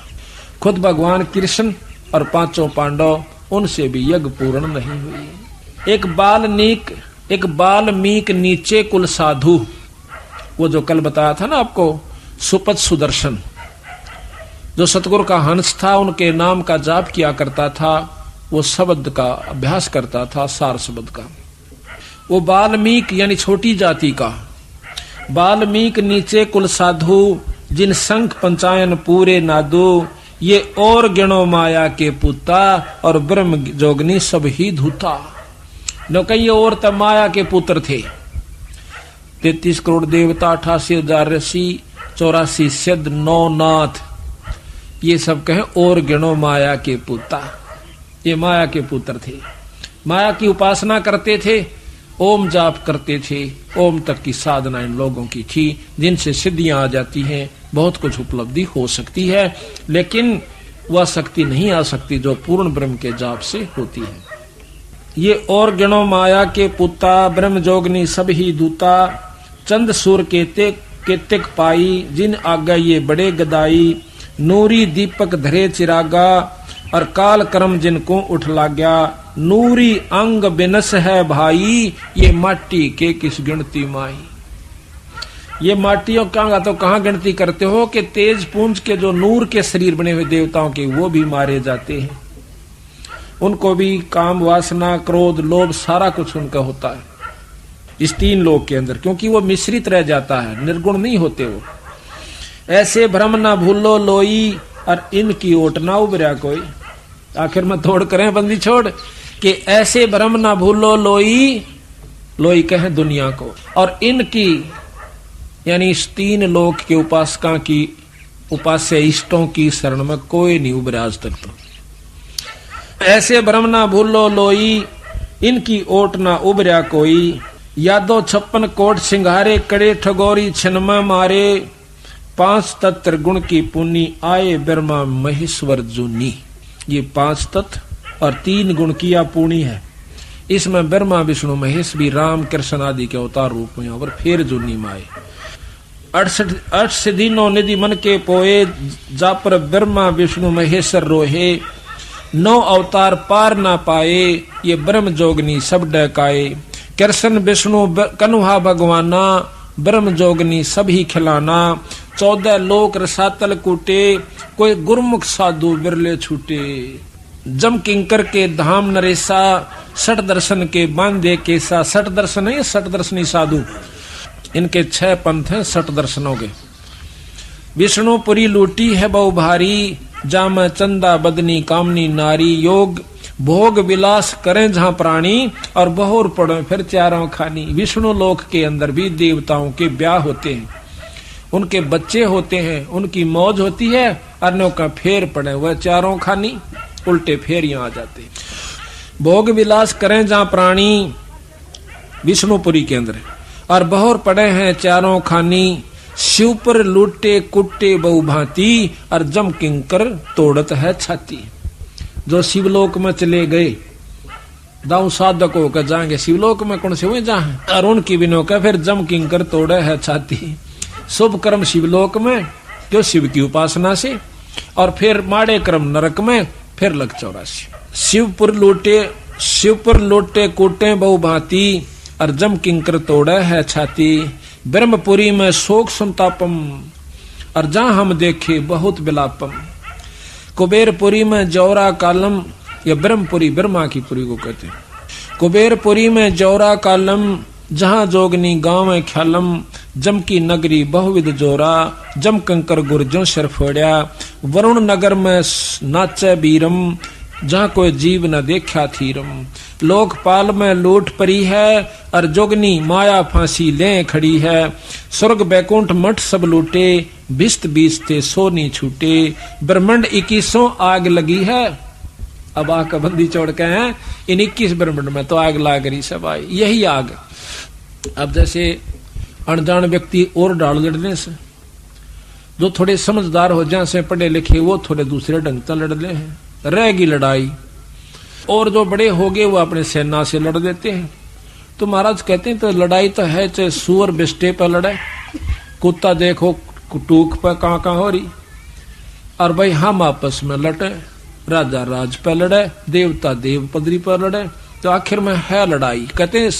खुद भगवान कृष्ण और 5 पांडव, उनसे भी यज्ञ पूर्ण नहीं हुई। एक बाल्मीक नीचे कुल साधु, वो जो कल बताया था ना आपको, सुपथ सुदर्शन, जो सतगुरु का हंस था, उनके नाम का जाप किया करता था, वो शब्द का अभ्यास करता था, सार शब्द का। वो बाल्मीक यानी छोटी जाति का। बाल्मीक नीचे कुल साधु, जिन संख पंचायन पूरे नादू, ये और गिणो माया के पुता, और ब्रह्म जोगनी सब ही धूता। न कई और तब माया के पुत्र थे। 33 करोड़ देवता, 88,000 ऋषि, 84 सिद्ध, 9 नाथ, ये सब कहे और गिणो माया के पुता। ये माया के पुत्र थे, माया की उपासना करते थे, ओम जाप करते थे। ओम तक की साधना इन लोगों की थी, जिनसे सिद्धियां आ जाती हैं, बहुत कुछ उपलब्धि हो सकती है, लेकिन वह शक्ति नहीं आ सकती जो पूर्ण ब्रह्म के जाप से होती है। ये और गिणो माया के पुता, ब्रह्म जोगनी सब ही दूता, चंद सूर के तिक पाई, जिन आगा ये बड़े गदाई, नूरी दीपक धरे चिरागा, और काल कर्म जिनको उठ लाग्या, नूरी अंग बिनस है भाई, ये माटी के किस गिनती माई। ये माटियों का तो कहाँ गिनती करते हो कि तेज पुंज के जो नूर के शरीर बने हुए देवताओं के, वो भी मारे जाते हैं। उनको भी काम वासना क्रोध लोभ सारा कुछ उनका होता है इस 3 लोक के अंदर, क्योंकि वो मिश्रित रह जाता है, निर्गुण नहीं होते वो। ऐसे भ्रम ना भूलो लोई, और इनकी ओट ना उबरा कोई। आखिर में तोड़ करें बंदी छोड़ कि ऐसे भ्रम ना भूलो लोई, लोई कहें दुनिया को, और इनकी यानी इस 3 लोक के उपासका की, उपास्य इष्टों की शरण में कोई नहीं उबरा आज तक। तो ऐसे भ्रम ना भूलो लोई, इनकी ओट ना उबरा कोई। यादो 56 कोट सिंघारे, कड़े ठगोरी छिनमा मारे, 5 तत्व गुण की पुनी, आए ब्रह्मा महेश्वर जूनी। ये 5 तत्व और 3 गुण किया पुणी है। इसमें ब्रह्मा विष्णु महेश भी राम कृष्ण आदि के अवतार रूप में और फिर जूनी माए। 68 सिद्धिनो निधि मन के पोए, जा पर ब्रह्मा विष्णु महेश्वर रोहे, 9 अवतार पार ना पाए, ये ब्रह्म जोगनी सब डकाए। कृष्ण विष्णु कन्हा भगवाना, ब्रह्म जोगनी सभी खिलाना। 14 लोक रसातल कूटे, कोई गुरमुख साधु बिरले छूटे। जम किंकर के धाम नरेसा, 60 दर्शन के बांधे केसा। 60 दर्शन है, 60 दर्शनी साधु, इनके 6 पंथ हैं 60 दर्शनों के। विष्णुपुरी लूटी है बहु भारी, जाम चंदा बदनी कामनी नारी। योग भोग विलास करें जहां प्राणी, और बहुर पड़े फिर चारों खानी। विष्णु लोक के अंदर भी देवताओं के ब्याह होते हैं, उनके बच्चे होते हैं, उनकी मौज होती है। अन्यों का फेर पड़े वह चारों खानी, उल्टे फेर यहां आ जाते हैं। भोग विलास करें जहां प्राणी, विष्णुपुरी के अंदर, और बहुर पड़े हैं चारों खानी। शिव पर लूटे कुट्टे बहु भांति, और जम किंकर तोड़त है छाती। जो शिवलोक में चले गए, दाऊ साधक होकर जाएंगे शिवलोक में, कौन से हुए जहां, और उनकी बिनो का फिर जम किंकर तोड़े है छाती। शुभ कर्म शिवलोक में जो शिव की उपासना से, और फिर माड़े कर्म नरक में, फिर लग 84। शिव पर लोटे कूटे बहु भांति, और जम किंकर तोड़े है छाती। ब्रह्मपुरी में शोक संतापम, और जहां हम देखे बहुत विलापम। कुबेरपुरी में जौरा कालम, या ब्रह्मपुरी ब्रह्मा की पुरी को कहते हैं। कुबेरपुरी में जौरा कालम, जहां जोगनी गांव है ख्यालम। जम की नगरी बहुविध जोरा, जम कंकर गुर्जों सिर फोड़िया। वरुण नगर में नाचे बीरम, जहां कोई जीव न देखा थीरम। लोकपाल में लूट परी है, और जोगनी माया फांसी ले खड़ी है। स्वर्ग बैकुंठ मठ सब लूटे, बिस्त बीसते सोनी छूटे। ब्रह्मंड 21 आग लगी है। अब आग का बंदी छोड़ के हैं, इन 21 ब्रह्मंड में तो आग लाग रही सब आई, यही आग। अब जैसे अनजान व्यक्ति और डाल लड़ने से, जो थोड़े समझदार हो जाए से पढ़े लिखे, वो थोड़े दूसरे ढंग से लड़ ले हैं, रहेगी लड़ाई। और जो बड़े हो गए वो अपने सेना से लड़ देते हैं। तो महाराज कहते हैं तो लड़ाई तो है, चाहे सुअर बिस्टे पर लड़े, कुत्ता देखो टूक पर कहाँ हो रही, और भाई हम आपस में लड़े, राजा राज पर लड़े, देवता देव पदरी पर लड़े, तो आखिर में है लड़ाई। कहते हैं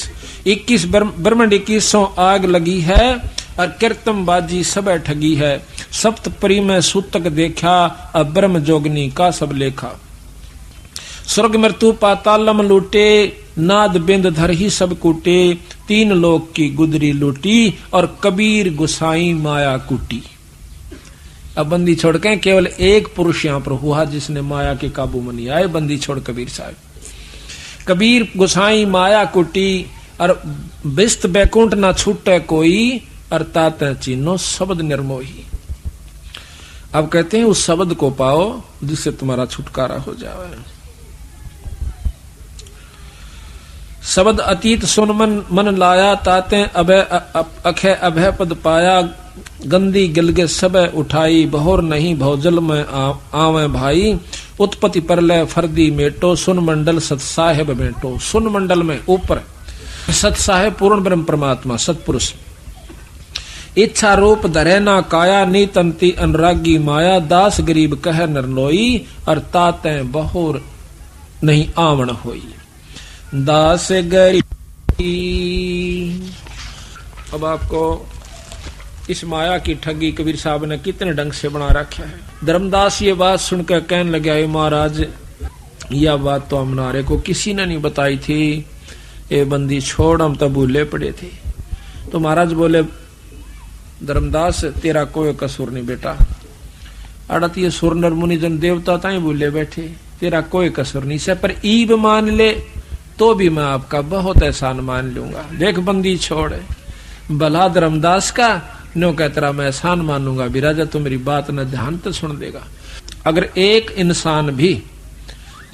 21 ब्रह्मंड 21 आग लगी है, और कीर्तन बाजी सब ठगी है। सप्तपरी में सूतक देखा, अब ब्रह्म जोगनी का सब लेखा। स्वर्ग मृत्यु पातालम लूटे, नाद बिंद धर ही सब कूटे। 3 लोक की गुदरी लूटी, और कबीर गुसाई माया कूटी। अब बंदी छोड़ के केवल एक पुरुष यहाँ पर हुआ जिसने माया के काबू में नहीं आए, बंदी छोड़ कबीर साहब। कबीर गुसाई माया कुटी, और बिस्त बैकुंठ ना छूटे कोई, अर्थात चीनो शब्द निर्मोही। अब कहते हैं उस शब्द को पाओ जिससे तुम्हारा छुटकारा हो जाए। शब्द अतीत सुन मन लाया, ताते अभय अखय अभय पद पाया। गंदी गिलगे सब उठाई, बहुर नहीं भौजल में आवे भाई। उत्पत्ति परलय फर्दी मेटो, सुन मंडल सत साहेब मेटो। सुन मंडल में ऊपर सत साहेब पूर्ण ब्रह्म परमात्मा सतपुरुष। इच्छा रूप धरे ना काया, नीतंती अनुरागी माया। दास गरीब कह नरलोई, और ताते बहुर नहीं आवन होई। दास गरीब। अब आपको इस माया की ठगी कबीर साहब ने कितने ढंग से बना रखा है। धर्मदास ये बात सुनकर कहने लगे, महाराज यह बात तो हमारे को किसी ने नहीं बताई थी, ये बंदी छोड़, हम तो भूले पड़े थे। तो महाराज बोले, धर्मदास तेरा कोई कसूर नहीं बेटा, अड़त ये सुर नर मुनि जन देवता ताई भूले बैठे, तेरा कोई कसूर नहीं से, पर ईब मान ले तो भी मैं आपका बहुत एहसान मान लूंगा। देख बंदी छोड़, भला धर्मदास का नो कह तेरा मैं एहसान मानूंगा। बिराजा तो मेरी बात न ध्यान तो सुन देगा। अगर एक इंसान भी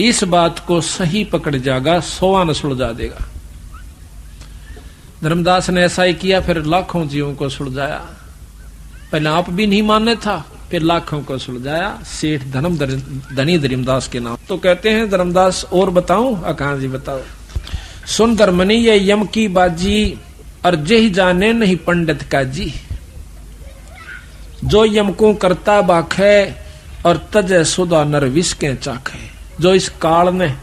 इस बात को सही पकड़ जाएगा, 100 न सुलझा देगा। धर्मदास ने ऐसा ही किया, फिर लाखों जीवों को सुलझाया। पहले आप भी नहीं मानने था, फिर लाखों को सुलझाया। सेठ धनी धर्मदास के नाम। तो कहते हैं धर्मदास और बताऊं? कहां जी बताओ। सुन धर्मनी ये यम की बाजी, और जेहि जाने नहीं पंडित का जी। जो यम को करता बाखे, और तजय सुधा नर विष के चाखे। जो इस काल ने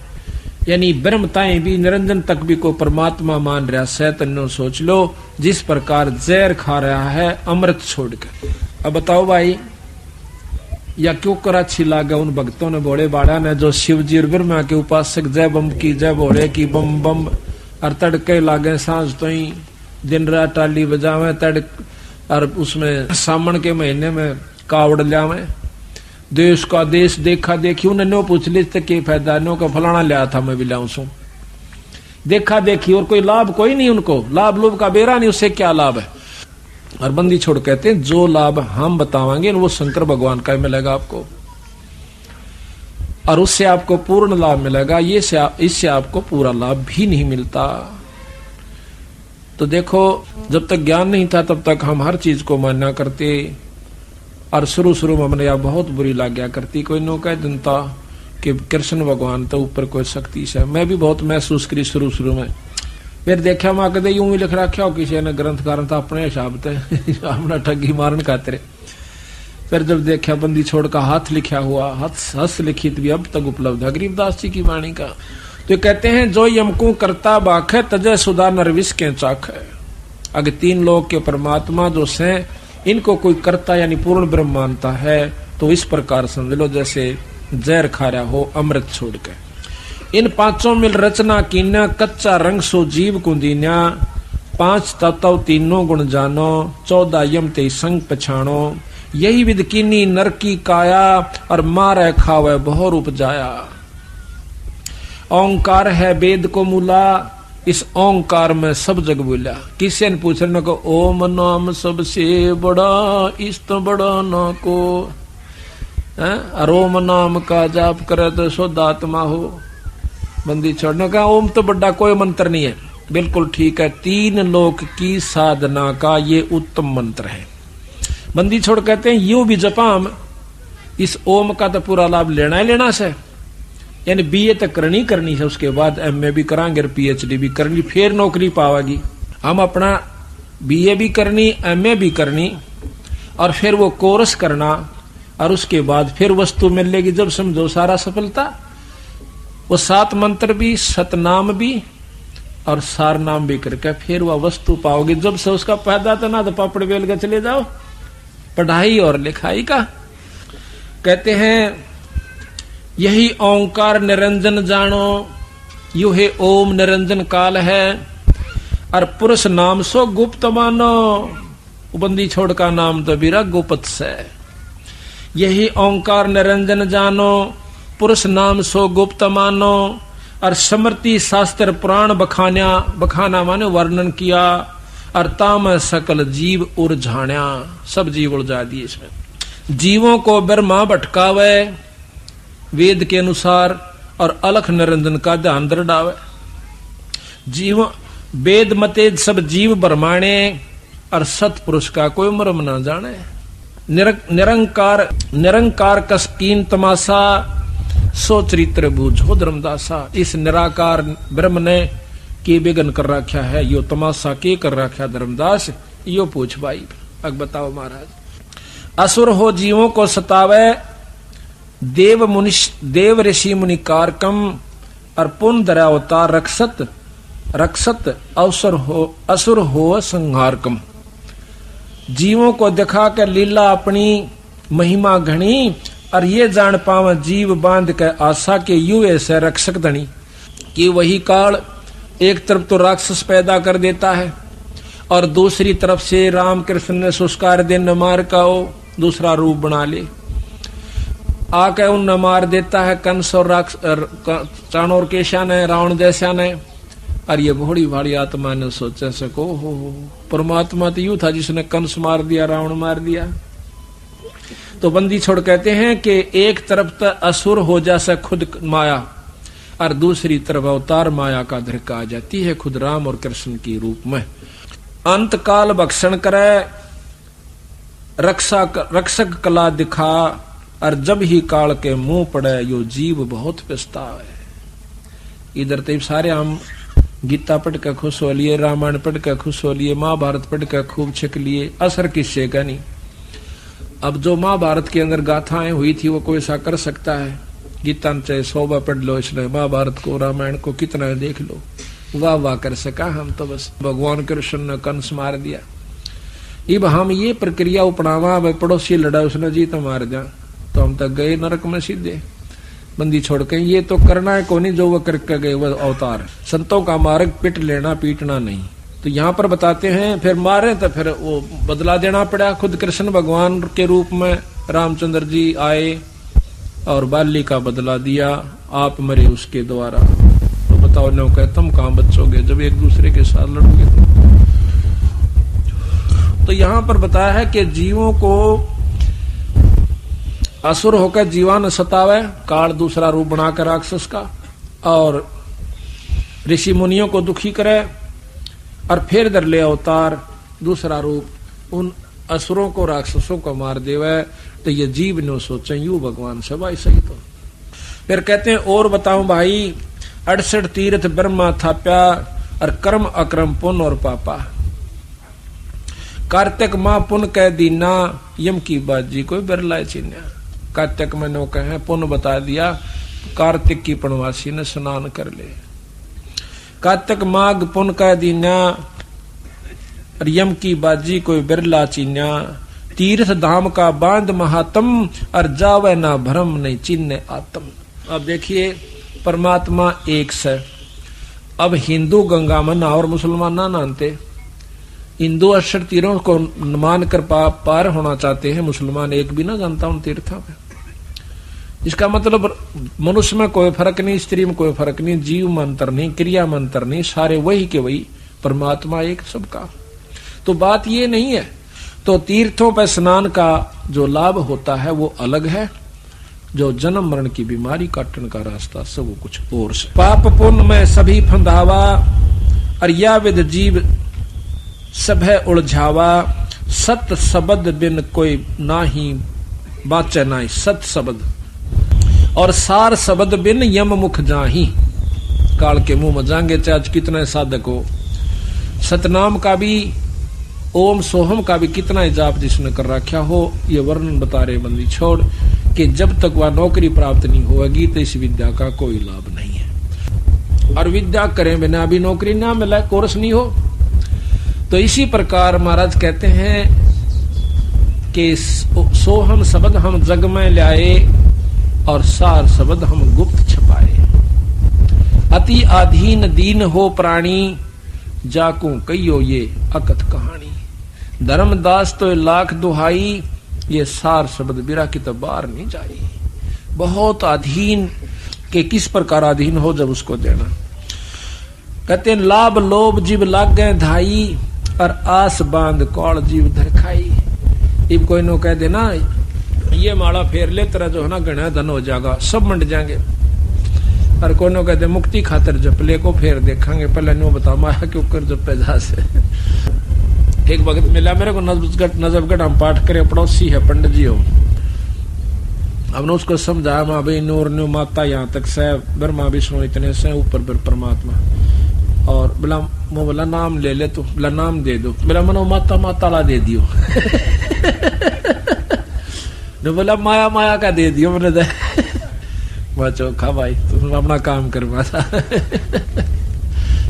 यानी ब्रह्मताएं भी निरंजन तक भी को परमात्मा मान रहा है। तन्नो सोच लो जिस प्रकार जहर खा रहा है अमृत छोड़कर। अब बताओ भाई, या क्यों कर अच्छी लागे उन भक्तों ने, भोले बाड़ा ने, जो शिव जी और ब्रह्मा के उपासक, जय बम की जय भोले की बम बम, और तड़के लागे सांझ तो ही दिन रात टाली बजावे तड़, और उसमें सावन के महीने में कावड़ लियावे, देश का देश देखा देखी। उन्होंने पूछ ली क्या फायदा, नो का फलाना लिया था मैं भी लाऊं सू, देखा देखी, और कोई लाभ कोई नहीं उनको, लाभ लोभ का बेरा नहीं, उससे क्या लाभ है। और बंदी छोड़ कहते हैं जो लाभ हम बतावांगे वो शंकर भगवान का मिलेगा आपको, और उससे आपको पूर्ण लाभ मिलेगा, ये इससे आपको पूरा लाभ भी नहीं मिलता। तो देखो, जब तक ज्ञान नहीं था तब तक हम हर चीज को मान्या करते, और शुरू शुरू में हमने यहाँ बहुत बुरी लग गया करती। कोई नो कह जनता कि कृष्ण भगवान तो ऊपर कोई शक्ति से, मैं भी बहुत महसूस करी शुरू शुरू में। फिर देखा माँ कदे यूं ही लिख रखा हो किसी ने ग्रंथकार था अपने हिसाब से अपना ठगी मारन खातिर। फिर जब देखा बंदी छोड़ का हाथ लिखा हुआ, हस्त लिखित भी अब तक उपलब्ध है गरीबदास जी की वाणी का। तो कहते हैं जो यमकू करता बाख है तजय सुधा नरविश के चाख है। अगर तीन लोग के परमात्मा जो से इनको कोई करता यानी पूर्ण ब्रह्म मानता है तो इस प्रकार समझ लो जैसे जहर खा रहा हो अमृत छोड़ के। इन पांचों मिल रचना कीन्या कच्चा रंग सो जीव कुंदीन्या, पांच तत्व तीनों गुण जानो, 14 यम ते संग पछाणो, यही विद कीनी नर की काया, और मारे खावे बहु रूप जाया। ओंकार है वेद को मूला, इस ओंकार में सब जग बोला। किसी ने पूछने को ओम नाम सबसे बड़ा, इस तो बड़ा ना को, और ओम नाम का जाप करे तो शुद्ध आत्मा हो। बंदी छोड़ने का ओम तो बड़ा कोई मंत्र नहीं है, बिल्कुल ठीक है, 3 लोक की साधना का ये उत्तम मंत्र है। बंदी छोड़ कहते हैं यूं भी जपाम, इस ओम का तो पूरा लाभ लेना ही लेना से, यानी बीए तक करनी है, उसके बाद एमए भी करांगे, पीएचडी भी करनी, फिर नौकरी पावागी। हम अपना बीए भी करनी, एमए भी करनी, और फिर वो कोर्स करना, और उसके बाद फिर वस्तु मिलेगी जब समझो सारा सफलता। वो 7 मंत्र भी, सतनाम भी और सार नाम भी करके फिर वह वस्तु पाओगे। जब से उसका फायदा था ना तो पापड़ बेल के चले जाओ पढ़ाई और लिखाई का। कहते हैं यही ओंकार निरंजन जानो, यू है ओम निरंजन काल है, और पुरुष नाम सो गुप्त मानो, बंदी छोड़ का नाम तो बीरा गुप्त से। यही ओंकार निरंजन जानो, पुरुष नाम सो गुप्त मानो, और स्मृति शास्त्र पुराण बखाना माने वर्णन किया, और ताम सकल जीव उलझाण्या, सब जीव उलझा दिए इसमें। जीवों को ब्रह्मा भटकावे वेद के अनुसार, और अलख निरंजन का ध्यान दृढ़ावे। जीव वेद मते सब जीव ब्रह्माणे, और सतपुरुष का कोई मर्म न जाने। निरंकार कसकीन तमाशा, सो चरित्र बूझो धर्मदासा। इस निराकार ब्रह्म ने के विघन कर रखा है, यो तमाशा के कर रखा धर्मदास, यो पूछ भाई। अब बताओ महाराज, असुर हो जीवों को सतावे, देव ऋषि मुनि कारकम, और पुन दरावतार रक्षत असुर हो संहारकम। जीवों को दिखा कर लीला अपनी महिमा घनी, और ये जान पावे जीव बांध के आशा के यू ऐसे रक्षक धनी। कि वही काल एक तरफ तो राक्षस पैदा कर देता है, और दूसरी तरफ से राम कृष्ण ने सुस्कार दिन मार का दूसरा रूप बना ले, आके उन मार देता है कंस और चाणोर केशा ने, रावण जैसा ने। और ये बड़ी भारी आत्मा ने सोचा सको हो परमात्मा तो यूं था जिसने कंस मार दिया, रावण मार दिया। तो बंदी छोड़ कहते हैं कि एक तरफ तो असुर हो जैसा खुद माया, और दूसरी तरफ अवतार माया का धरका आ जाती है खुद राम और कृष्ण की रूप में। अंत काल भक्षण करे, रक्षक कला दिखा, और जब ही काल के मुंह पड़े यो जीव बहुत पछतावे। इधर तो सारे हम गीता पढ़ कर खुश हो लिए, रामायण पढ़ कर खुश हो लिए, महाभारत पढ़ कर खूब छिक लिए, असर किससे का नहीं। अब जो महाभारत के अंदर गाथाएं हुई थी वो कोई ऐसा कर सकता है? गीता में चाहे 100 बार पढ़ लो, इसने महाभारत को रामायण को कितना देख लो, वाह वाह कर सका हम तो। बस भगवान कृष्ण ने कंस मार दिया। अब हम ये प्रक्रिया अपनावा, भाई पड़ोसी लड़ा उसने जी तो मार जा, तो हम तक गए नरक में सीधे बंदी छोड़ के। ये तो करना है को नहीं जो वो करके गए वो अवतार। संतों का मार्ग पिट लेना, पीटना नहीं। तो यहाँ पर बताते हैं फिर मारे तो फिर वो बदला देना पड़ा। खुद कृष्ण भगवान के रूप में रामचंद्र जी आए और बाली का बदला दिया, आप मरे उसके द्वारा। तो बताओ नो कह तुम कहां बचोगे जब एक दूसरे के साथ लड़ोगे। तो यहाँ पर बताया है कि जीवों को असुर होकर जीवान सतावे, काल दूसरा रूप बनाकर राक्षस का, और ऋषि मुनियों को दुखी करे, और फिर दर ले अवतार दूसरा रूप उन असुरों को राक्षसों को मार देवे। तो ये जीव ने सोचे यू भगवान से भाई सही। तो फिर कहते हैं और बताऊं भाई, 68 तीर्थ ब्रह्मा थाप्या, और कर्म अक्रम पुण्य और पापा। कार्तिक माँ पुण्य कह दीना, यम की बाजी कोई बिरला चिन्ह। कार्तिक में नो कहे पुण्य बता दिया, कार्तिक की पुण्यवासी ने स्नान कर ले। कार्तिक माघ पुण्य कह दीना, और यम की बाजी कोई बिरला चिन्ह। तीर्थ धाम का बांध महात्म, और जावे ना भ्रम नहीं चिन्ह आत्म। अब देखिए परमात्मा एक से। अब हिंदू गंगा में नहा और मुसलमान ना नहाते। हिंदू 68 तीरों को मान कर पार होना चाहते हैं, मुसलमान एक भी ना जानता उन तीर्थों में। इसका मतलब मनुष्य में कोई फर्क नहीं, स्त्री में कोई फर्क नहीं, जीव में अंतर नहीं, क्रिया में अंतर नहीं, सारे वही के वही, परमात्मा एक सबका। तो बात ये नहीं है। तो तीर्थों पर स्नान का जो लाभ होता है वो अलग है, जो जन्म मरण की बीमारी काटने का रास्ता सब वो कुछ और से। पाप पुण्य में सभी फंदावा, और या विद जीव सब है उलझावा। सत शब्द बिन कोई नाही बाचे नाही, सत शब्द और सार शब्द बिन यम मुख जाही। काल के मुंह में जाएंगे चाहे आज कितने साधक हो। सतनाम का भी, ओम सोहम का भी कितना ही जाप जिसने कर रखा हो, ये वर्णन बता रहे बंदी छोड़ कि जब तक वह नौकरी प्राप्त नहीं होगी तो इस विद्या का कोई लाभ नहीं है। और विद्या करें बिना भी नौकरी ना मिले, कोर्स नहीं हो। तो इसी प्रकार महाराज कहते हैं कि सोहम शब्द हम जग में लाए, और सार शब्द हम गुप्त छपाए। अति आधीन दीन हो प्राणी, जाकू कहियो ये अकथ कहानी। धर्मदास तो लाख दुहाई, ये सार शब्द बिरा की तो बाहर नहीं जाई। बहुत अधीन के किस प्रकार अधीन हो जब उसको देना। कहते लाभ लोभ जीव लाग गए धाई, और आस बांध कौड़ जीव धर खाई। इब कोई नो कह देना ये माला फेर ले तेरा जो है ना गणा धन हो जाएगा, सब मंड जाएंगे। और कोई नो कहते मुक्ति खातर जपले को फेर देखेंगे, पहले नो बता माया क्यों कर जपे जा से। एक वक्त मिला मेरे को नजफगढ़ हम पाठ करे, पड़ोसी है पंडित जी हो। अब ने उसको समझाया माँ भाई नूर न्यू माता यहाँ तक से, ब्रह्मा विष्णु इतने से ऊपर परमात्मा। और बोला नाम ले ले तू, बोला नाम दे दो, बोला मनो माता माताला दे दियो। ने बोला माया माया का दे दियो मैंने। मैं चौखा भाई तुम अपना काम करवा था।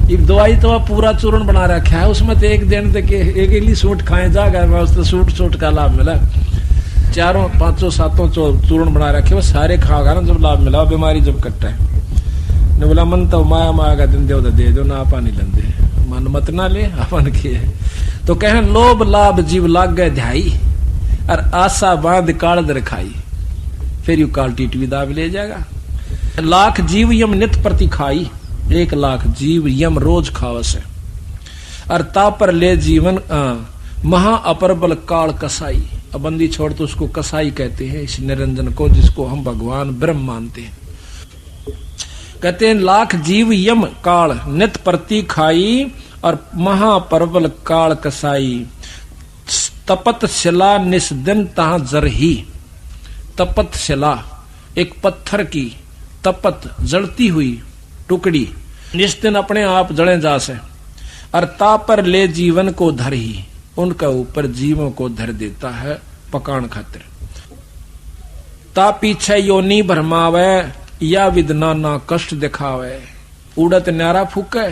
एक दवाई तो पूरा चूर्ण बना रखा है, उसमें तो एक दिन तक एक ही सूट खाए जाएगा, मैं उससे सूट का लाभ मिला। 4 5 7 चूर्ण बना रखे वो सारे खाओगा ना जब लाभ मिला, बीमारी जब कट्टा है। ने बोला मन तो माया माया का दिन दे दे दो ना, आपा नहीं लंदे, मन मत ना ले अपन के। तो कहें लोभ लाभ जीव लाग गए ध्याई, और आशा बांध काल दर खाई। फिर यू काल टीटवी दाब ले जाएगा। लाख जीव यम नित प्रति खाई, 1 लाख जीव यम रोज खावस है। और तापर ले जीवन महा अपरबल काल कसाई। अब बंदी छोड़ तो उसको कसाई कहते हैं इस निरंजन को, जिसको हम भगवान ब्रह्म मानते हैं। कहते हैं लाख जीव यम काल नित प्रति खाई, और महापरबल काल कसाई। तपत शिला निस्दिन तहा जरही। तपत शिला एक पत्थर की तपत जलती हुई टुकड़ी, निस्दिन अपने आप जले जा से। और तापर ले जीवन को धर ही, उनका ऊपर जीवों को धर देता है पकान खातिर। ता पीछे योनी भरमावे या विदना ना कष्ट दिखावे। उड़त न्यारा फूके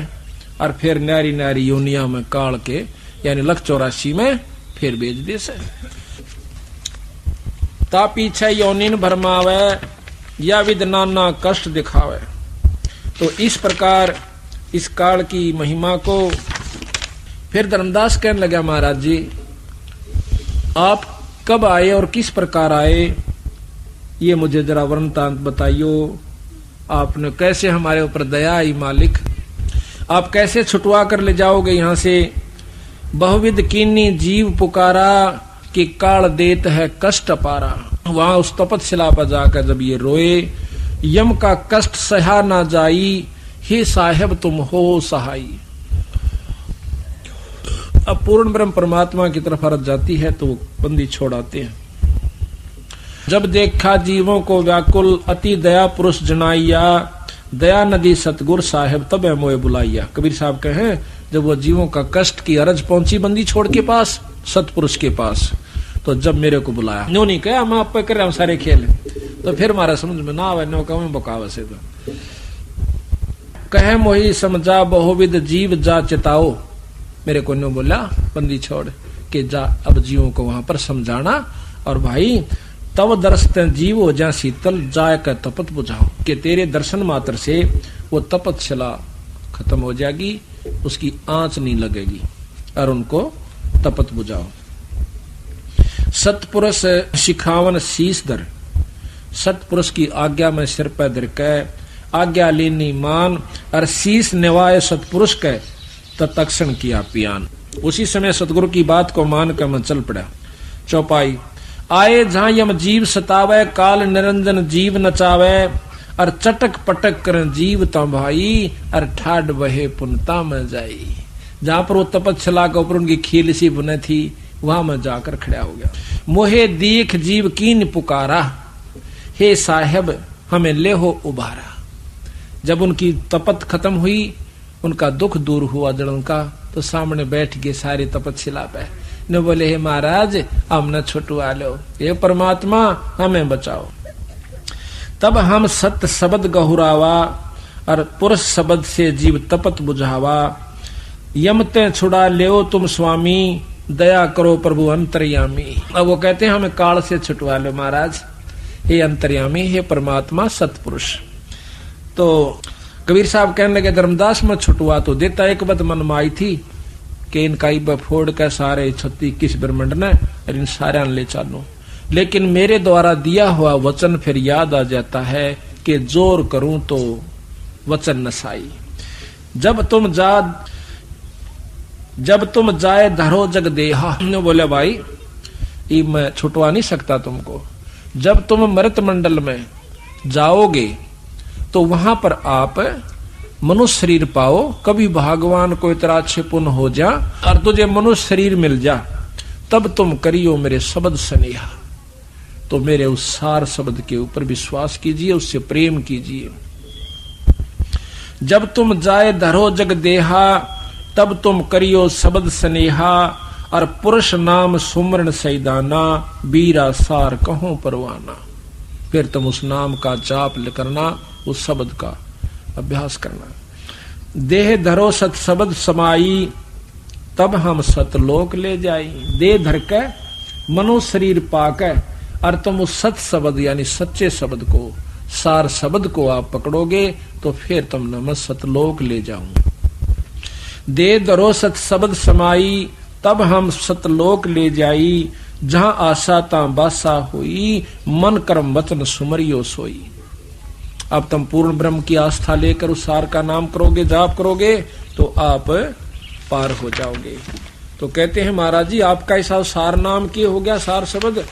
और फिर न्यारी न्यारी योनिया में काल के यानी 184 में फिर बेच दे से। ता पीछे योनिन भरमावे या विदना ना कष्ट दिखावे। तो इस प्रकार इस काल की महिमा को फिर धर्मदास कहने लगा, महाराज जी आप कब आए और किस प्रकार आए, ये मुझे जरा वृत्तांत बताइयो। आपने कैसे हमारे ऊपर दया आई मालिक, आप कैसे छुटवा कर ले जाओगे यहाँ से। बहुविध कीनी जीव पुकारा कि काल देत है कष्ट पारा। वहां उस तपस्या पर जाकर जब ये रोए, यम का कष्ट सहा ना जाई, हे साहेब तुम हो सहाई। अब पूर्ण ब्रह्म परमात्मा की तरफ हरत जाती है तो बंदी छोड़ाते हैं। जब देखा जीवों को व्याकुल, अति दया पुरुष जनाइया, दया नदी सतगुर साहेब तब मोए बुलाइया। कबीर साहब कहे जब वो जीवों का कष्ट की अरज पहुंची बंदी छोड़ के पास, सतपुरुष के पास, तो जब मेरे को बुलाया, नो नहीं कहा हम आप पे कर रहे हम सारे खेल, तो फिर हमारा समझ में ना आवे, नो कहूं बकाव से। तो कहे मोही समझा बहुविध जीव जा चिताओ। मेरे को नो बोला बंदी छोड़ के जा, अब जीवों को वहां पर समझाना, और भाई तब दर्शन जीव हो जा शीतल, जाय का तपत बुझाओ, कि तेरे दर्शन मात्र से वो तपस्या खत्म हो जाएगी, उसकी आंच नहीं लगेगी, और उनको तपत बुझाओ। सतपुरुष शिखावन शीश धर, सतपुरुष की आज्ञा में सिर पर धर के आज्ञा लेनी मान, और शीश निवाए सतपुरुष के तत्क्षण किया पियान। उसी समय सतगुरु की बात को मान कर मैं चल पड़ा। चौपाई आए जहां यम जीव सतावे, काल निरंजन जीव नचावे, और चटक पटक कर जीव ता भाई, और ठाड बहे पुनता में जाई। जहां पर वो तपस्या के ऊपर उनकी खील सी बुने थी, वहां मैं जाकर खड़ा हो गया। मोहे देख जीव कीन पुकारा, हे साहेब हमें ले हो उबारा। जब उनकी तपत खत्म हुई, उनका दुख दूर हुआ जड़ों का, तो सामने बैठ गए सारे तपस्या पे, ने बोले हे महाराज हम न छुटवा लो, हे परमात्मा हमें बचाओ। तब हम सत्य शब्द गहुरावा, और पुरुष शब्द से जीव तपत बुझावा। यमते छुड़ा ले तुम स्वामी, दया करो प्रभु अंतर्यामी। अब वो कहते हैं हमें काल से छुटवा लो महाराज, हे अंतर्यामी, हे परमात्मा सतपुरुष। तो कबीर साहब कहने लगे धर्मदास में छुटवा तो देता, एक बात मन में आई थी कि इनका फोड़ के सारे 36 ब्रह्मंड ने इन सारे ले चालू, लेकिन मेरे द्वारा दिया हुआ वचन फिर याद आ जाता है कि जोर करूं तो वचन नसाई। जब तुम जाए धरो जग देहा, बोले भाई ये मैं छुटवा नहीं सकता तुमको। जब तुम मृत मंडल में जाओगे तो वहां पर आप मनुष्य शरीर पाओ, कभी भगवान को इतना अच्छे पुण्य हो जा और तुझे मनुष्य शरीर मिल जा, तब तुम करियो मेरे शब्द स्नेहा। तो मेरे उस सार शब्द के ऊपर विश्वास कीजिए, उससे प्रेम कीजिए। जब तुम जाए धरो जग देहा, तब तुम करियो शब्द स्नेहा, और पुरुष नाम सुमरण सैदाना, बीरा सार कहो परवाना। फिर तुम उस नाम का जाप करना, उस शब्द का अभ्यास करना। देह धरो सत शब्द समाई, तब हम सतलोक ले जाई। देह धर के मनुष्य शरीर पाके, और तुम उस सत शब्द यानी सच्चे शब्द को, सार शब्द को आप पकड़ोगे, तो फिर तुम न सतलोक ले जाऊंगा। देह धरो सत शब्द समाई, तब हम सतलोक ले जाई। जहां आशा ता बासा हुई, मन कर्म वचन सुमरियो सोई। अब तुम पूर्ण ब्रह्म की आस्था लेकर उस सार का नाम करोगे, जाप करोगे, तो आप पार हो जाओगे। तो कहते हैं महाराज जी आपका ऐसा सार नाम की हो गया, सार शब्द।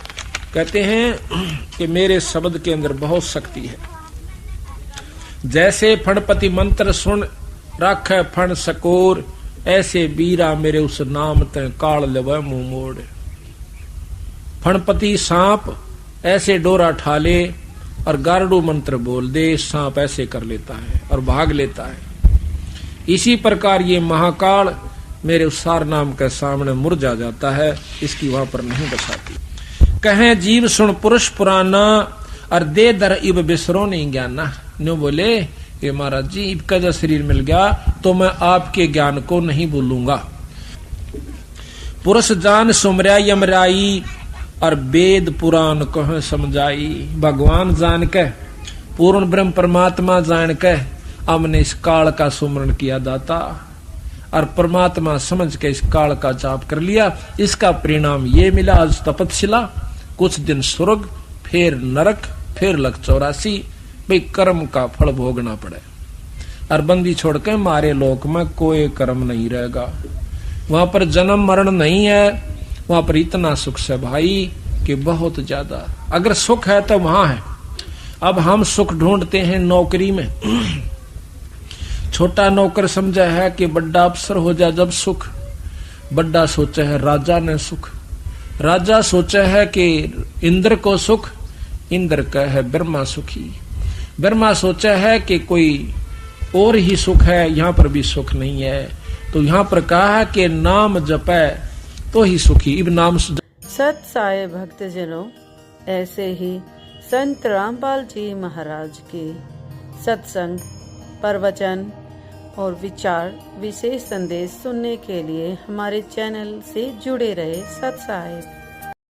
कहते हैं कि मेरे शब्द के अंदर बहुत शक्ति है। जैसे फणपति मंत्र सुन रख फण सकोर, ऐसे बीरा मेरे उस नाम ते काल लेवे मुंह मोड़। फणपति सांप ऐसे डोरा ठाले, और गारडू मंत्र बोल दे, सांप ऐसे कर लेता है और भाग लेता है। इसी प्रकार ये महाकाल मेरे उस सार नाम के सामने मुरझा जाता है, इसकी वहां पर नहीं बसाती। कहें जीव सुन पुरुष पुराना, और दे दर इब बिसरो नहीं ज्ञान ना। न्यू बोले ये महाराज जी इब का शरीर मिल गया तो मैं आपके ज्ञान को नहीं भूलूंगा। पुरुष जान सुमरा यमराई और वेद पुराण कह समझाई। भगवान जान के पूर्ण ब्रह्म परमात्मा जान के हमने इस काल का सुमरण किया दाता और परमात्मा समझ के इस काल का जाप कर लिया। इसका परिणाम ये मिला आज तपस्या, कुछ दिन स्वर्ग, फिर नरक, फिर लक 84। भाई कर्म का फल भोगना पड़े। और बंदी छोड़ के मारे लोक में कोई कर्म नहीं रहेगा। वहां पर जन्म मरण नहीं है, वहां पर इतना सुख से भाई कि बहुत ज्यादा। अगर सुख है तो वहां है। अब हम सुख ढूंढते हैं नौकरी में। छोटा नौकर समझा है कि बड़ा अफसर हो जाए जब सुख, बड़ा सोचा है राजा ने सुख। राजा सोचा है कि इंद्र को सुख, इंद्र का है ब्रह्मा सुखी। ब्रह्मा सोचा है कि कोई और ही सुख है, यहाँ पर भी सुख नहीं है। तो यहाँ पर कहा है कि नाम जपे तो ही सुखी। इब नाम सत साई भक्तजनों, ऐसे ही संत रामपाल जी महाराज के सत्संग, प्रवचन और विचार विशेष संदेश सुनने के लिए हमारे चैनल से जुड़े रहे। सत साई।